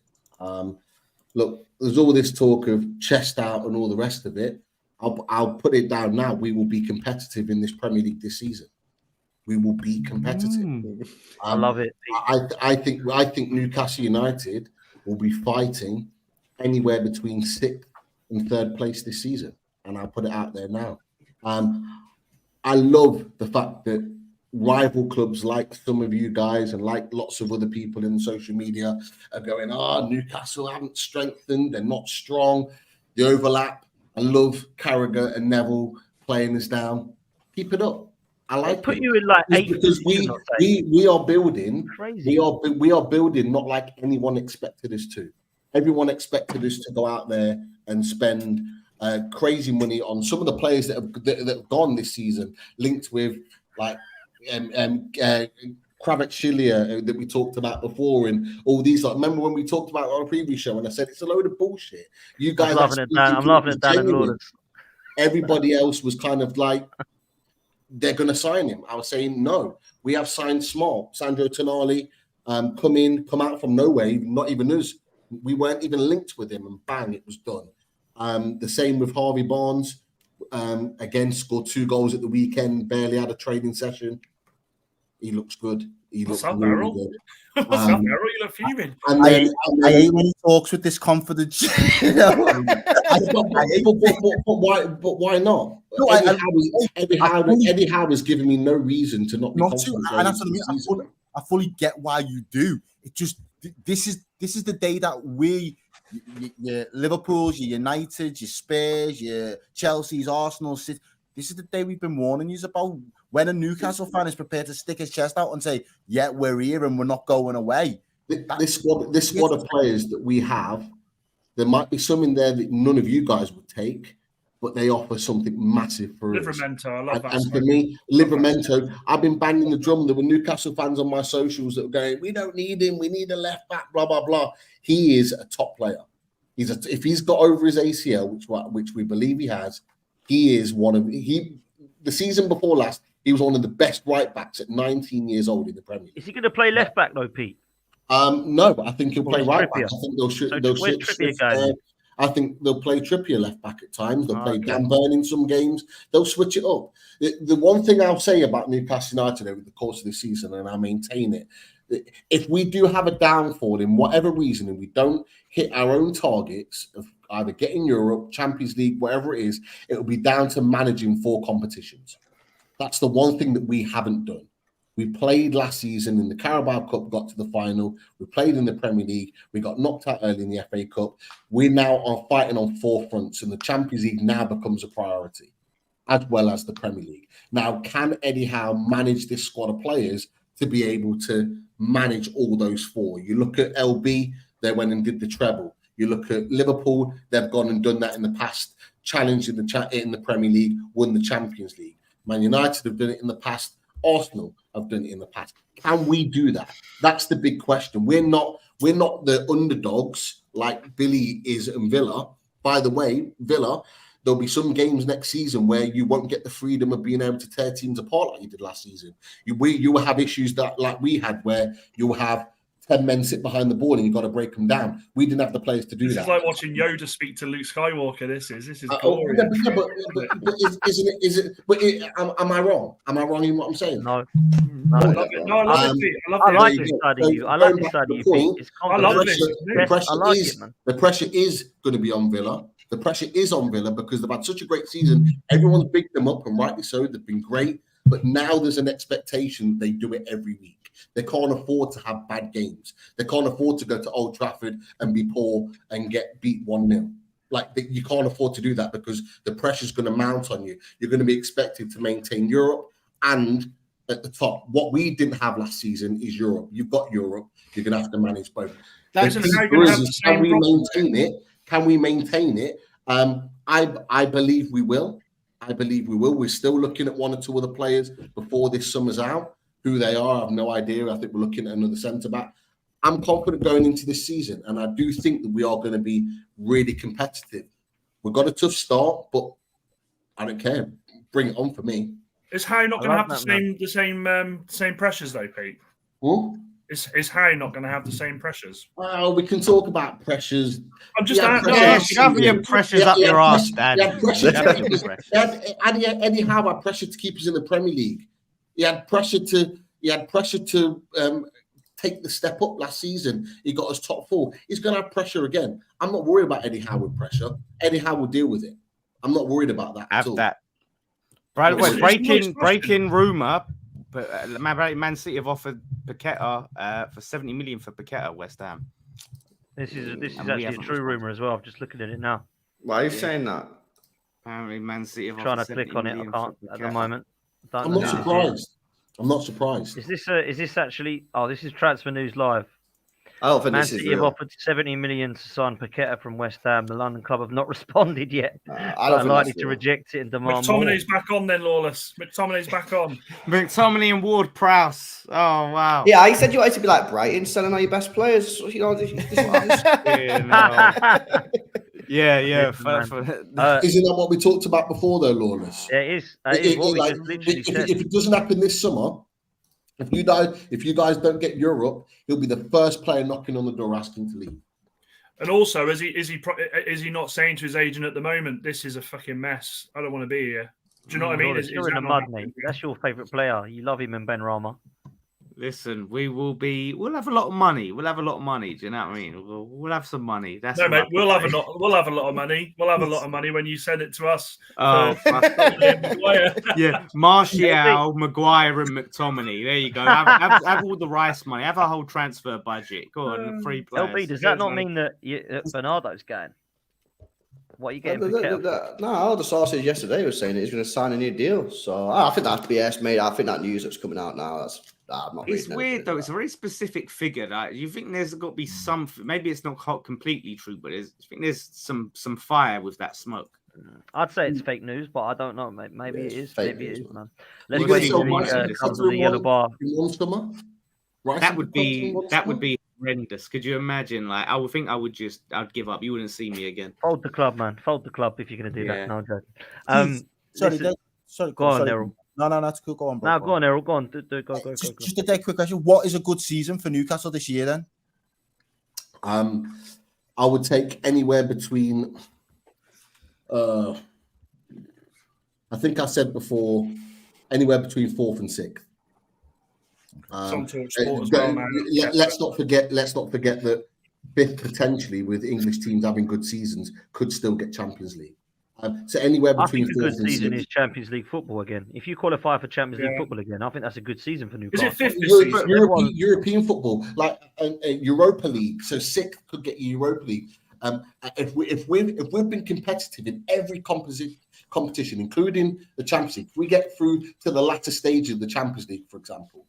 Speaker 7: Look, there's all this talk of chest out and all the rest of it. I'll put it down now. We will be competitive in this Premier League this season. We will be competitive.
Speaker 1: I love it.
Speaker 7: I think Newcastle United will be fighting anywhere between 6th and 3rd place this season, and I'll put it out there now. I love the fact that rival clubs like some of you guys and like lots of other people in social media are going, Newcastle haven't strengthened, they're not strong, the overlap. I love Carragher and Neville playing us down. Keep it up. I like
Speaker 1: Put
Speaker 7: it.
Speaker 1: you in like
Speaker 7: It's
Speaker 1: 8th
Speaker 7: because we are building.
Speaker 1: Crazy.
Speaker 7: We are building not like anyone expected us to. Everyone expected us to go out there and spend crazy money on some of the players that have gone this season, linked with like Kvaratskhelia that we talked about before, and all these. Like, remember when we talked about it on a previous show, and I said it's a load of bullshit. You guys,
Speaker 1: I'm laughing at Dan and Lawrence.
Speaker 7: Everybody else was kind of like, they're going to sign him. I was saying, no, we have signed small. Sandro Tonali, come out from nowhere, not even us. We weren't even linked with him, and bang, it was done. The same with Harvey Barnes. Again, scored 2 goals at the weekend, barely had a training session. He looks good. He looks
Speaker 6: What's up,
Speaker 7: really
Speaker 6: Errol?
Speaker 7: good.
Speaker 6: What's up, Errol? You look fuming.
Speaker 7: And
Speaker 5: I
Speaker 7: then,
Speaker 5: hate when he talks with this confidence.
Speaker 7: but why not?
Speaker 5: No,
Speaker 7: Eddie Howe has given me no reason to not be
Speaker 5: Not
Speaker 7: confident.
Speaker 5: to, and that's what I mean. I fully get why you do. It just this is the day that your Liverpool's, your United's, your Spurs, your Chelsea's, Arsenal, City. This is the day we've been warning you about. When a Newcastle fan is prepared to stick his chest out and say, "Yeah, we're here and we're not going away."
Speaker 7: This squad of players that we have, there might be some in there that none of you guys would take, but they offer something massive for us.
Speaker 6: Livramento, I love that.
Speaker 7: And for me, Livramento, I've been banging the drum. There were Newcastle fans on my socials that were going, "We don't need him. We need a left back." Blah blah blah. He is a top player. If he's got over his ACL, which we believe he has, he is one of the season before last. He was one of the best right backs at 19 years old in the Premier League.
Speaker 1: Is he going to play left back though, Pete?
Speaker 7: No, I think he'll play right back.
Speaker 1: Trippier?
Speaker 7: I think they'll
Speaker 1: Where's Trippier going?
Speaker 7: I think they'll play Trippier left back at times. They'll play
Speaker 1: Okay.
Speaker 7: Dan Burn in some games. They'll switch it up. The one thing I'll say about Newcastle United over the course of the season, and I maintain it, if we do have a downfall in whatever reason and we don't hit our own targets of either getting Europe, Champions League, whatever it is, it will be down to managing 4 competitions. That's the one thing that we haven't done. We played last season in the Carabao Cup, got to the final. We played in the Premier League. We got knocked out early in the FA Cup. We now are fighting on 4 fronts, and the Champions League now becomes a priority, as well as the Premier League. Now, can Eddie Howe manage this squad of players to be able to manage all those 4? You look at LB, they went and did the treble. You look at Liverpool, they've gone and done that in the past, challenged in the Premier League, won the Champions League. Man United have done it in the past. Arsenal have done it in the past. Can we do that? That's the big question. We're not the underdogs like Billy is and Villa. By the way, Villa, there'll be some games next season where you won't get the freedom of being able to tear teams apart like you did last season. You will have issues that like we had where you'll have 10 men sit behind the ball and you've got to break them down. We didn't have the players to do
Speaker 6: This
Speaker 7: that.
Speaker 6: is like watching Yoda speak to Luke Skywalker. This is
Speaker 7: But
Speaker 6: glorious.
Speaker 7: am I wrong? Am I wrong in what I'm saying?
Speaker 1: No.
Speaker 6: I love it. No, I love it, Pete. I love
Speaker 1: I
Speaker 6: it.
Speaker 1: like this side of you. I like this side of you, Pete. It's
Speaker 6: I love
Speaker 1: confident.
Speaker 6: this.
Speaker 1: I like it, man.
Speaker 7: The pressure is going to be on Villa. The pressure is on Villa because they've had such a great season. Everyone's bigged them up, and rightly so. They've been great. But now there's an expectation they do it every week. They can't afford to have bad games. They can't afford to go to Old Trafford and be poor and get beat 1-0. You can't afford to do that because the pressure's going to mount on you. You're going to be expected to maintain Europe and at the top. What we didn't have last season is Europe. You've got Europe. You're going to have to manage both. Can we maintain it? Can we maintain it? I believe we will. I believe we will. We're still looking at one or two other players before this summer's out. Who they are, I have no idea. I think we're looking at another centre-back. I'm confident going into this season, and I do think that we are going to be really competitive. We've got a tough start, but I don't care. Bring it on for me.
Speaker 6: Is Harry not going to have the same pressures though, Pete?
Speaker 7: What?
Speaker 6: Is Harry not going to have the same pressures?
Speaker 7: Well, we can talk about pressures.
Speaker 6: I'm just
Speaker 2: shove your pressures up your arse, Dad.
Speaker 7: Eddie Howe had pressure to keep us in the Premier League. He had pressure to take the step up last season. He got us top 4. He's going to have pressure again. I'm not worried about Eddie Howe with pressure. Eddie Howe will deal with it. I'm not worried about that at all.
Speaker 2: By the way, breaking rumor, but Man City have offered Paqueta for 70 million for Paqueta, West Ham.
Speaker 1: This is actually a true rumor as well. I'm just looking at it now.
Speaker 3: Why are you saying that?
Speaker 2: Apparently, Man City have
Speaker 1: trying
Speaker 2: offered
Speaker 1: to click on it. I can't at the moment.
Speaker 7: I'm not surprised. I'm not surprised.
Speaker 1: Is this actually? Oh, this is Transfer News Live.
Speaker 3: I don't think
Speaker 1: Man
Speaker 3: this is
Speaker 1: City have
Speaker 3: real.
Speaker 1: offered 70 million to sign Paqueta from West Ham. The London club have not responded yet.
Speaker 3: I don't
Speaker 1: Are
Speaker 3: think
Speaker 1: likely
Speaker 3: that's
Speaker 1: to
Speaker 3: real.
Speaker 1: reject it and demand more.
Speaker 6: McTominay's back on then, Lawless. McTominay's back on.
Speaker 2: McTominay and Ward-Prowse. Oh, wow.
Speaker 3: Yeah, I said you wanted to be like Brighton, selling all your best players. You know, this
Speaker 2: Yeah.
Speaker 1: Isn't
Speaker 7: Isn't that what we talked about before, though, Lawless?
Speaker 1: Yeah, it is. It is what we just literally said.
Speaker 7: If it doesn't happen this summer, if you guys don't get Europe, he'll be the first player knocking on the door asking to leave.
Speaker 6: And also, is he not saying to his agent at the moment, "This is a fucking mess. I don't want to be here." Do you know what I mean?
Speaker 1: You're in the mud, mate. That's your favourite player. You love him and Ben Rama.
Speaker 2: Listen, we'll have a lot of money. We'll have a lot of money. Do you know what I mean? We'll have some money. That's
Speaker 6: no, mate. We'll have a lot of money. We'll have a lot of money when you send it to us.
Speaker 2: Oh, yeah. Martial, Maguire, and McTominay. There you go. Have all the rice money. Have a whole transfer budget. Go on, free players.
Speaker 1: LB, does that not mean that Bernardo's going? What are you getting?
Speaker 3: No, all the sources yesterday were saying that he's going to sign a new deal. So I think that's BS, mate. I think that news that's coming out now, I'm not.
Speaker 2: It's weird though. It's a very specific figure. You think there's got to be some? Maybe it's not completely true, but I think there's some fire with that smoke.
Speaker 1: I'd say it's fake news, but I don't know. Maybe it is. Maybe it is, man.
Speaker 7: Let's
Speaker 1: Let's wait till he comes to the yellow bar.
Speaker 2: That would be horrendous. Could you imagine? Like, I would think I'd give up. You wouldn't see me again.
Speaker 1: Fold the club, man. Fold the club if you're going to do that. No, I'm joking.
Speaker 5: Sorry.
Speaker 1: Go on, Errol.
Speaker 5: No, that's cool. Go on, bro.
Speaker 1: No, go on, Errol. Go on. Go.
Speaker 5: Just a dead quick question. What is a good season for Newcastle this year then?
Speaker 7: I would take anywhere between. I think I said before, anywhere between 4th and 6th. Let's not forget that 5th potentially with English teams having good seasons could still get Champions League. So anywhere between
Speaker 1: I think a good season is Champions League football again. If you qualify for Champions League football again, I think that's a good season for Newcastle.
Speaker 6: Is it 5th this season?
Speaker 7: European football, like Europa League. So 6th could get you Europa League. If we've been competitive in every competition, including the Champions League, if we get through to the latter stage of the Champions League, for example,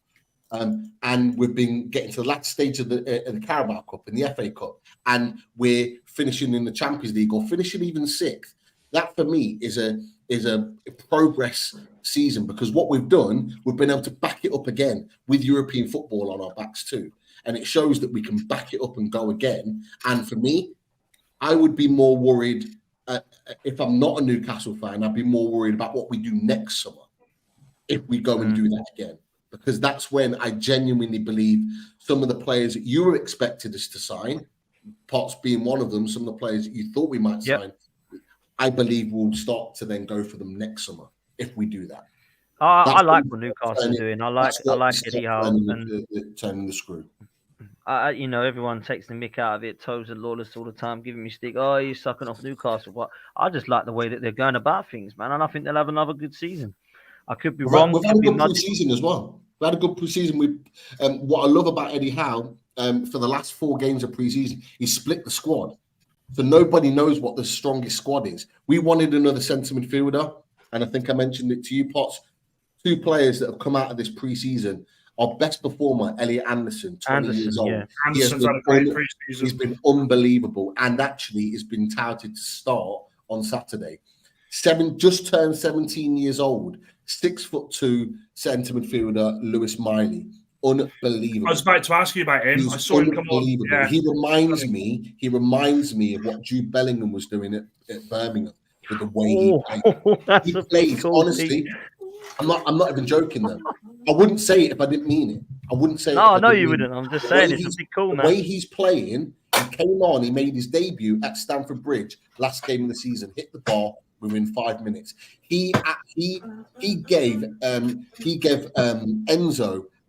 Speaker 7: and we've been getting to the latter stage of the Carabao Cup and the FA Cup, and we're finishing in the Champions League or finishing even 6th, that for me is is a progress season, because what we've done, we've been able to back it up again with European football on our backs too. And it shows that we can back it up and go again. And for me, I would be more worried, if I'm not a Newcastle fan, I'd be more worried about what we do next summer if we go and do that again. Because that's when I genuinely believe some of the players that you were expected us to sign, Potts being one of them, some of the players that you thought we might sign, I believe we'll start to then go for them next summer if we do that.
Speaker 1: I like what Newcastle are doing. I like Eddie Howe and
Speaker 7: turning the screw.
Speaker 1: You know, everyone takes the mick out of it, Toes and Lawless all the time, giving me stick. Oh, you're sucking off Newcastle. But I just like the way that they're going about things, man. And I think they'll have another good season. I could be wrong.
Speaker 7: We've had a good pre-season as well. We had a good pre-season. What I love about Eddie Howe, for the last 4 games of pre-season, he split the squad. So nobody knows what the strongest squad is. We wanted another centre midfielder, and I think I mentioned it to you, Potts. 2 players that have come out of this pre-season. Our best performer, Elliot Anderson, 20 years old.
Speaker 6: Yeah. He's
Speaker 7: been unbelievable, and actually has been touted to start on Saturday. Just turned 17 years old. 6'2" centre midfielder Lewis Miley. Unbelievable.
Speaker 6: I was about to ask you about him. I saw him come on. Yeah.
Speaker 7: He reminds me of what Jude Bellingham was doing at Birmingham with the way he plays. Honestly, I'm not even joking though. I wouldn't say it if I didn't mean it. I wouldn't say it.
Speaker 1: No, no, you wouldn't. I'm just saying it's a big cool, man.
Speaker 7: The way he's playing, he came on, he made his debut at Stamford Bridge last game of the season, hit the bar within 5 minutes. He gave Enzo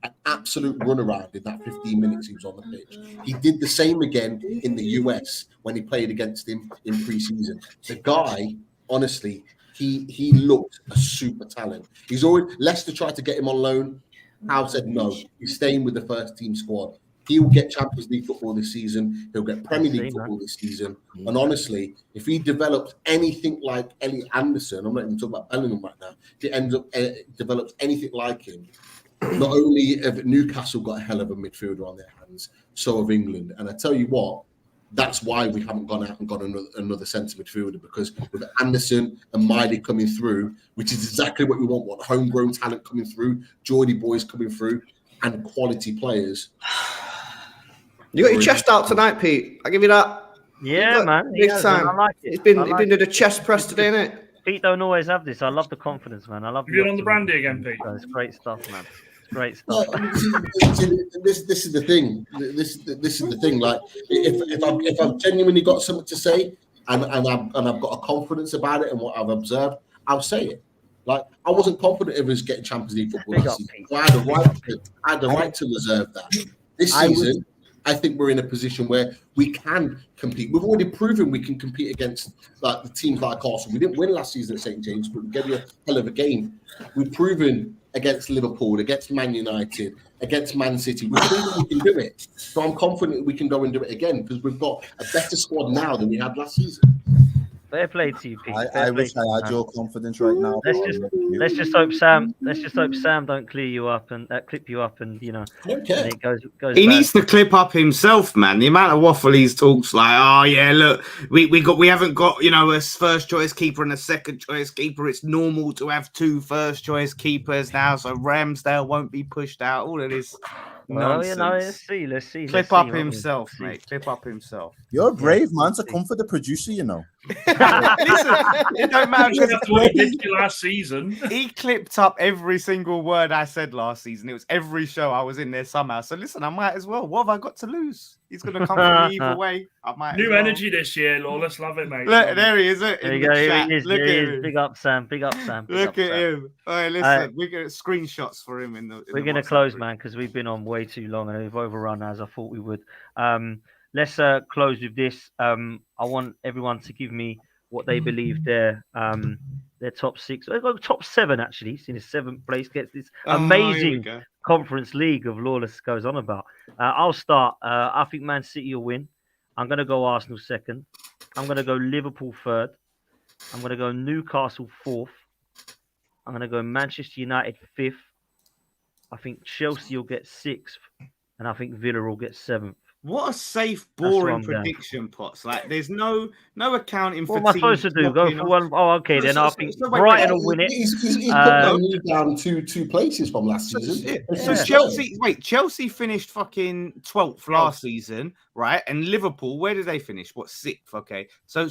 Speaker 7: an absolute runaround in that 15 minutes he was on the pitch. He did the same again in the US when he played against him in pre-season. The guy, honestly, he looked a super talent. He's always Leicester tried to get him on loan. Howe said no. He's staying with the first team squad. He will get Champions League football this season. He'll get Premier League football this season. And honestly, if he develops anything like Elliot Anderson, I'm not even talking about Bellingham right now. If he ends up develops anything like him, not only have Newcastle got a hell of a midfielder on their hands, so have England. And I tell you what, that's why we haven't gone out and got another centre midfielder, because with Anderson and Miley coming through, which is exactly what we want homegrown talent coming through, Geordie boys coming through, and quality players.
Speaker 3: You got your chest out tonight, Pete. I'll give you that.
Speaker 1: Yeah, man.
Speaker 3: Big time.
Speaker 1: I like it.
Speaker 3: He's been doing a chest press today, innit?
Speaker 1: Pete don't always have this. I love the confidence, man. I love.
Speaker 6: Have you been on the brandy again, Pete?
Speaker 1: It's great stuff, man. It's great stuff.
Speaker 7: This is the thing. This is the thing. Like, if I've genuinely got something to say, and I've got a confidence about it and what I've observed, I'll say it. Like, I wasn't confident of us getting Champions League football this season. So I had the right to reserve that. This season, I think we're in a position where we can compete. We've already proven we can compete against like the teams like Arsenal. We didn't win last season at St. James, but we gave you a hell of a game. We've proven against Liverpool, against Man United, against Man City. We've proven we can do it. So I'm confident we can go and do it again, because we've got a better squad now than we had last season.
Speaker 1: Fair play to you, Pete.
Speaker 5: I wish I had your confidence right now.
Speaker 1: Let's just hope Sam don't clear you up and clip you up, and you know.
Speaker 7: Okay.
Speaker 1: And it goes.
Speaker 2: He needs to clip up himself, man. The amount of waffle he talks, like, oh yeah, look, we haven't got, you know, a first choice keeper and a second choice keeper. It's normal to have 2 first choice keepers now, so Ramsdale won't be pushed out. All of this.
Speaker 1: Well,
Speaker 2: nonsense.
Speaker 1: you know, let's see.
Speaker 2: Clip up himself, mate. Clip up himself.
Speaker 5: You're brave, man, to come for the producer, you know.
Speaker 2: Listen, it don't matter.
Speaker 6: That's what he did last season.
Speaker 2: He clipped up every single word I said last season. It was every show I was in there somehow. So listen, I might as well. What have I got to lose? He's going to come for me either way. I might.
Speaker 6: New energy this year, Lawless. Love it, mate.
Speaker 2: Look, there he is.
Speaker 1: There you go. Here he is.
Speaker 2: Look at him.
Speaker 1: Big up, Sam. Big up, Sam.
Speaker 2: Look at him. All right, listen. We get screenshots for him in the.
Speaker 1: We're going to close, man, because we've been on way too long and we've overrun as I thought we would. Let's close with this. I want everyone to give me what they believe their top 6, top 7 actually. In his 7th place gets this amazing Conference League of Lawless goes on about. I'll start. I think Man City will win. I'm going to go Arsenal 2nd. I'm going to go Liverpool 3rd. I'm going to go Newcastle 4th. I'm going to go Manchester United 5th. I think Chelsea will get 6th. And I think Villa will get 7th.
Speaker 2: What a safe,
Speaker 1: what
Speaker 2: boring
Speaker 1: I'm doing.
Speaker 2: prediction, Potts. Like, there's no accounting for
Speaker 1: What am I
Speaker 2: teams
Speaker 1: supposed to do? Go
Speaker 2: dropping
Speaker 1: for
Speaker 2: off.
Speaker 1: one? Oh, okay. Then I think
Speaker 2: wait,
Speaker 1: Brighton will win it.
Speaker 7: He's put Man U down two places from last season.
Speaker 2: So Chelsea finished fucking 12th last season, right? And Liverpool, where did they finish? What, 6th? Okay. So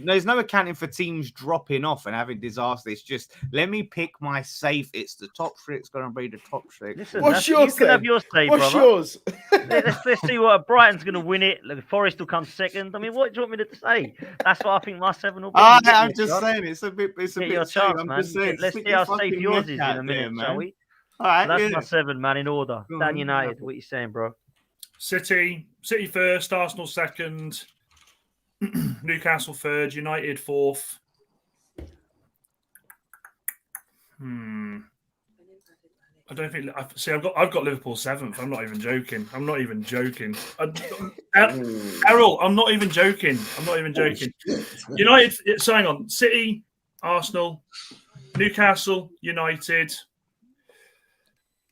Speaker 2: there's no accounting for teams dropping off and having disaster. It's just, let me pick my safe. It's the top 3. It's going to be the top 6.
Speaker 1: Listen,
Speaker 4: What's
Speaker 1: you
Speaker 4: yours
Speaker 1: can have
Speaker 4: then?
Speaker 1: your say,
Speaker 4: What's
Speaker 1: brother.
Speaker 4: yours?
Speaker 1: Let's see what Brighton's going to win it. Look, Forest will come second. I mean, what do you want me to say? That's what I think my 7 will be.
Speaker 2: I'm just saying it's a bit. It's a
Speaker 1: Get
Speaker 2: bit
Speaker 1: your
Speaker 2: safe.
Speaker 1: chance,
Speaker 2: I'm
Speaker 1: man.
Speaker 2: just saying.
Speaker 1: Let's see how safe yours is in a minute, shall we?
Speaker 2: All right,
Speaker 1: So that's my 7, man, in order.
Speaker 2: Go
Speaker 1: Dan
Speaker 2: on.
Speaker 1: United, what are you saying, bro?
Speaker 6: City first, Arsenal second, Newcastle third, United fourth. I don't think. See, I've got Liverpool 7th. I'm not even joking. Errol, I'm not even joking. United. So hang on. City, Arsenal, Newcastle, United.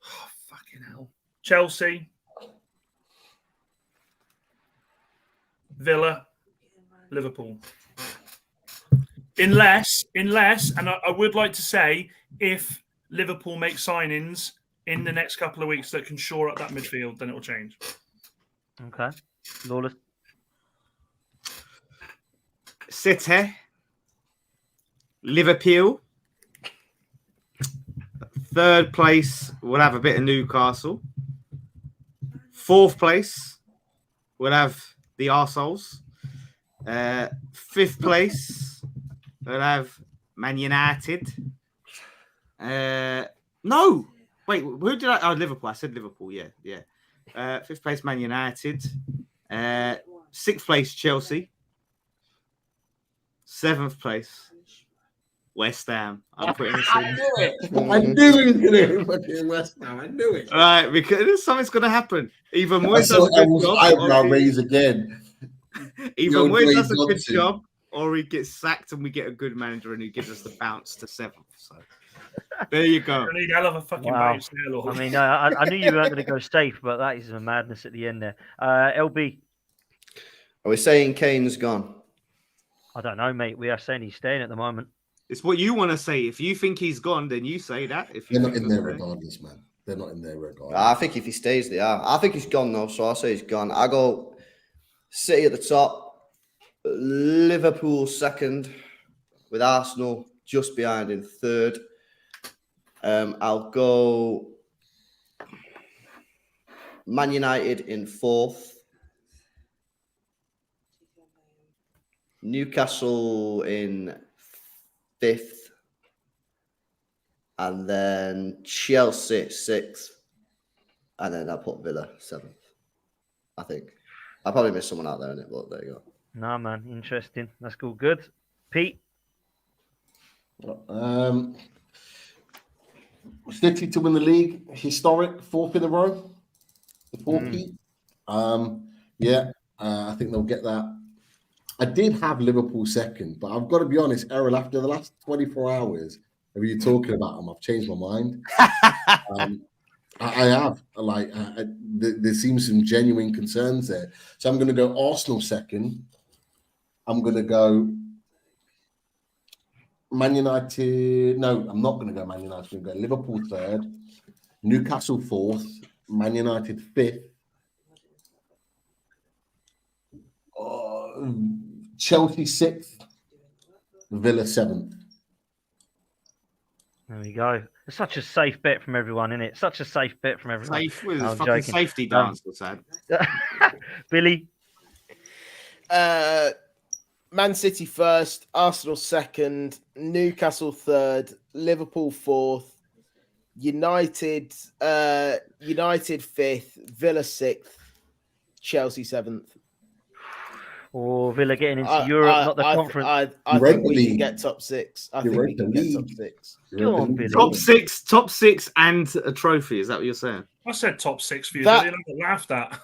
Speaker 6: Oh, fucking hell. Chelsea, Villa, Liverpool. Unless, and I would like to say, if Liverpool make signings in the next couple of weeks that can shore up that midfield, then it will change.
Speaker 1: Okay. Lawless.
Speaker 2: City, Liverpool. 3rd place, we'll have a bit of Newcastle. 4th place, we'll have the Arseholes. 5th place, we'll have Man United. No, wait, who did I? Oh, Liverpool. I said Liverpool. Yeah. 5th place, Man United. 6th place, Chelsea. 7th place, West Ham. I'm putting this in.
Speaker 7: I knew he was going to fucking West Ham. I knew it.
Speaker 2: All right, because something's going to happen. Either Moyes does a
Speaker 7: I
Speaker 2: good
Speaker 7: was
Speaker 2: job,
Speaker 7: eyebrow
Speaker 2: or
Speaker 7: raise again.
Speaker 2: either
Speaker 7: Your
Speaker 2: Moyes does a
Speaker 7: Dwayne
Speaker 2: good
Speaker 7: Johnson.
Speaker 2: job, or he gets sacked and we get a good manager and he gives us the bounce to 7th. So there you go.
Speaker 6: I need hell of a fucking
Speaker 1: Wow.
Speaker 6: bounce there, Lord.
Speaker 1: I mean, I knew you weren't going to go safe, but that is a madness at the end there. LB.
Speaker 3: Are we saying Kane's gone?
Speaker 1: I don't know, mate. We are saying he's staying at the moment.
Speaker 2: It's what you want to say. If you think he's gone, then you say that. If you
Speaker 7: They're not
Speaker 2: think
Speaker 7: in there
Speaker 2: he's
Speaker 7: regardless, man. They're not in there regardless.
Speaker 3: I think if he stays, they are. I think he's gone though, so I'll say he's gone. I go City at the top, Liverpool 2nd, with Arsenal just behind in 3rd. I'll go Man United in 4th. Newcastle in 5th. And then Chelsea 6th. And then I'll put Villa 7th. I think. I probably missed someone out there in it, but there you go.
Speaker 1: Nah, man. Interesting. That's all good. Pete.
Speaker 7: City to win the league, historic 4th in a row. The 4-peat. I think they'll get that. I did have Liverpool 2nd, but I've got to be honest, Errol, after the last 24 hours of you talking about them, I've changed my mind. I have. There seems some genuine concerns there. So I'm going to go Arsenal 2nd. I'm going to go Man United. No, I'm not going to go Man United. I'm going to go Liverpool 3rd, Newcastle 4th, Man United 5th, Chelsea 6th, Villa 7th.
Speaker 1: There we go. It's such a safe bet from everyone, isn't it? Such a safe bet from everyone.
Speaker 2: Safe with
Speaker 1: I'm
Speaker 2: a fucking
Speaker 1: joking.
Speaker 2: safety dance. What's that?
Speaker 1: Billy.
Speaker 4: Man City 1st, Arsenal 2nd, Newcastle 3rd, Liverpool 4th, United 5th, Villa 6th, Chelsea 7th.
Speaker 1: Or Villa getting into Europe, not the conference.
Speaker 4: I think we can get top 6. I think we can get top 6.
Speaker 1: Go on, Billy.
Speaker 2: Top six and a trophy. Is that what you're saying?
Speaker 6: I said top 6 for you.
Speaker 4: That-
Speaker 6: Billy, and I got laughed at.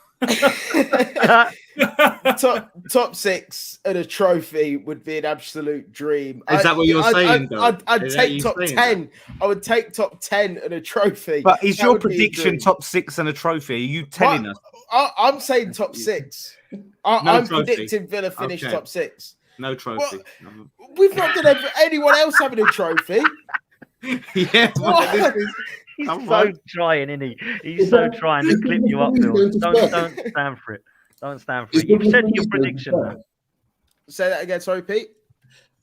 Speaker 4: top 6 and a trophy would be an absolute dream.
Speaker 2: Is that what you're saying, though?
Speaker 4: I'd
Speaker 2: Is that
Speaker 4: take
Speaker 2: you
Speaker 4: top
Speaker 2: saying
Speaker 4: 10. I would take top 10 and a trophy.
Speaker 2: But is
Speaker 4: That
Speaker 2: your
Speaker 4: would be a
Speaker 2: prediction
Speaker 4: dream.
Speaker 2: top 6 and a trophy? Are you telling us?
Speaker 4: I'm saying top 6. I'm predicting Villa finish top 6.
Speaker 2: No trophy.
Speaker 4: We've not done anyone else having a trophy.
Speaker 2: Yeah,
Speaker 4: What?
Speaker 1: He's so trying, isn't he? He's so trying to clip you up, Bill. Don't stand for it. Don't stand for it. You've said your prediction, though.
Speaker 4: Say that again. Sorry, Pete.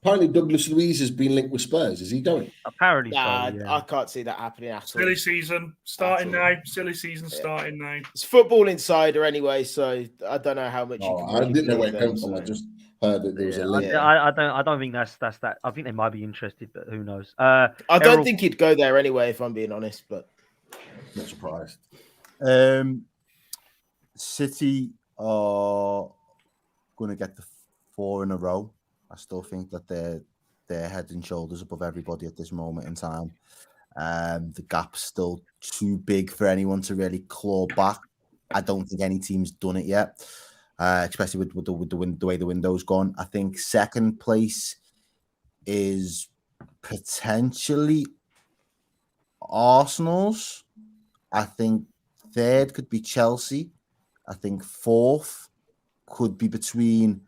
Speaker 7: Apparently, Douglas Luiz has been linked with Spurs. Is he going?
Speaker 1: Apparently so.
Speaker 4: I can't see that happening at all.
Speaker 6: Silly season starting now. Silly season starting now.
Speaker 4: It's Football Insider anyway, so I don't know how much.
Speaker 7: I didn't know where it came from. I just heard that there was a link.
Speaker 1: I don't think that's that. I think they might be interested, but who knows?
Speaker 4: I don't think he'd go there anyway, if I'm being honest. But
Speaker 7: not surprised.
Speaker 5: City are going to get the 4 in a row. I still think that they're head and shoulders above everybody at this moment in time. The gap's still too big for anyone to really claw back. I don't think any team's done it yet, especially with the way the window's gone. I think second place is potentially Arsenal's. I think third could be Chelsea. I think fourth could be between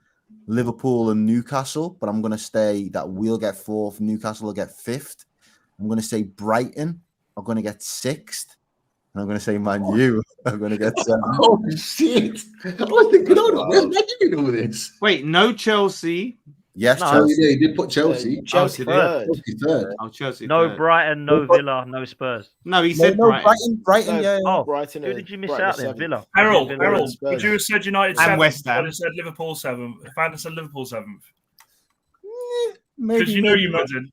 Speaker 5: Liverpool and Newcastle, but I'm going to say that we'll get fourth. Newcastle will get fifth. I'm going to say Brighton are going to get sixth. And I'm going to say Man U are going to get seventh.
Speaker 7: Oh, shit. I was thinking, where's Man U all this?
Speaker 2: Wait, no Chelsea.
Speaker 5: Yes,
Speaker 7: No,
Speaker 5: Chelsea.
Speaker 7: yeah, he did put Chelsea.
Speaker 4: Chelsea third.
Speaker 7: Third.
Speaker 2: Oh, Chelsea.
Speaker 1: No
Speaker 2: third.
Speaker 1: Brighton, no Villa, no Spurs.
Speaker 2: No, he said Brighton.
Speaker 5: Brighton, yeah.
Speaker 1: Oh,
Speaker 4: Brighton.
Speaker 1: who did you miss
Speaker 4: Brighton
Speaker 1: out then?
Speaker 4: seventh.
Speaker 1: Villa.
Speaker 6: Errol,
Speaker 1: Villa.
Speaker 6: would you have said United
Speaker 2: And
Speaker 6: 7th?
Speaker 2: West Ham.
Speaker 6: I'd have said Liverpool 7th. If I had said Liverpool 7th.
Speaker 5: Maybe
Speaker 6: Because you know you
Speaker 5: not.
Speaker 6: wouldn't.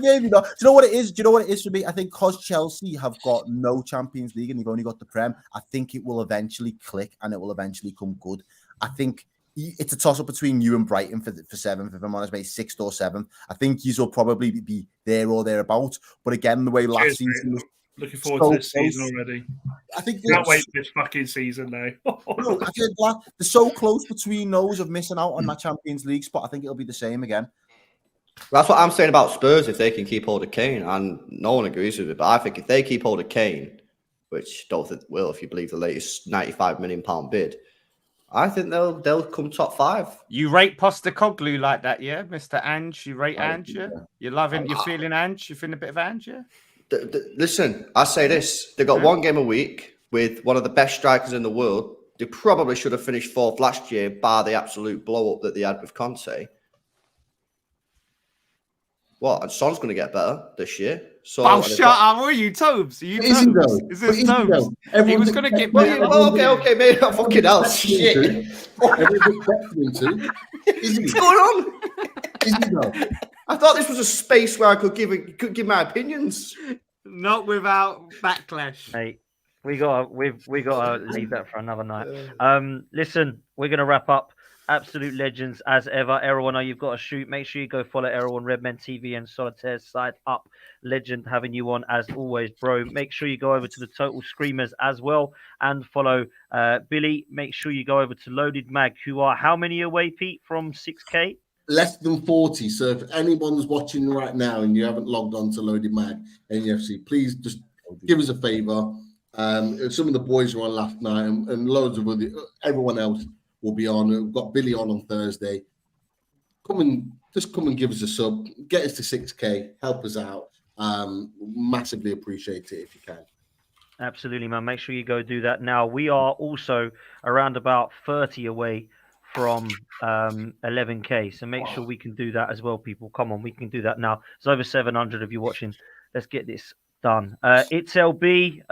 Speaker 5: Maybe not. Do you know what it is? Do you know what it is for me? I think because Chelsea have got no Champions League and they've only got the Prem, I think it will eventually click and it will eventually come good. I think it's a toss-up between you and Brighton for seventh, if I'm honest, maybe sixth or seventh. I think you will probably be there or thereabouts. But again, the way last season was
Speaker 6: looking forward to this season already.
Speaker 5: I think
Speaker 6: Can't wait for this fucking season now.
Speaker 5: I feel like they're so close between those of missing out on that Champions League spot. I think it'll be the same again.
Speaker 3: That's what I'm saying about Spurs if they can keep hold of Kane, and no one agrees with it. But I think if they keep hold of Kane, which don't think will, if you believe the latest £95 million bid, I think they'll come top 5.
Speaker 2: You rate Postecoglou like that, yeah, Mr. Ange? You rate Ange? Yeah? You love him? You're feeling Ange? You feeling a bit of Ange? Yeah?
Speaker 3: Listen, I say this: they got one game a week with one of the best strikers in the world. They probably should have finished 4th last year, bar the absolute blow up that they had with Conte. What? And Son's going to get better this year. So
Speaker 2: shut up! What are you, Tobes? Are you Tobes? Is this Tobes? He was going to get better.
Speaker 3: Okay, maybe not fucking else. Shit.
Speaker 7: What's
Speaker 3: What's going on? I thought this was a space where I could give my opinions.
Speaker 2: Not without backlash.
Speaker 1: Hey, we gotta leave that for another night. Listen, we're gonna wrap up. Absolute legends as ever. Errol, I know you've got to shoot. Make sure you go follow Errol on Redmen TV and Solitaire's side up. Legend having you on as always, bro. Make sure you go over to the Total Screamers as well and follow Billy. Make sure you go over to Loaded Mag, who are how many away, Pete, from 6K?
Speaker 7: Less than 40. So if anyone's watching right now and you haven't logged on to Loaded Mag NFC, please just give us a favor. Some of the boys were on last night and loads of everyone else will be on. We've got Billy on Thursday. Come and give us a sub. Get us to 6K. Help us out. Massively appreciate it if you can.
Speaker 1: Absolutely, man. Make sure you go do that. Now, we are also around about 30 away from 11K. So make sure we can do that as well, people. Come on, we can do that now. There's over 700 of you watching. Let's get this done. XLB,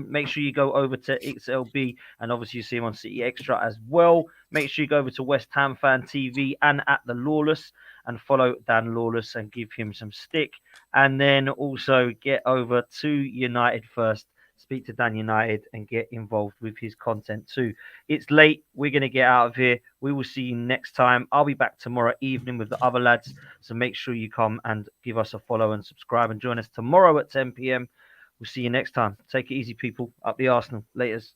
Speaker 1: make sure you go over to XLB and obviously you see him on City Extra as well. Make sure you go over to West Ham Fan TV and at the Lawless and follow Dan Lawless and give him some stick. And then also get over to United First, speak to Dan United and get involved with his content too. It's late. We're going to get out of here. We will see you next time. I'll be back tomorrow evening with the other lads. So make sure you come and give us a follow and subscribe and join us tomorrow at 10 p.m. We'll see you next time. Take it easy, people. Up the Arsenal. Laters.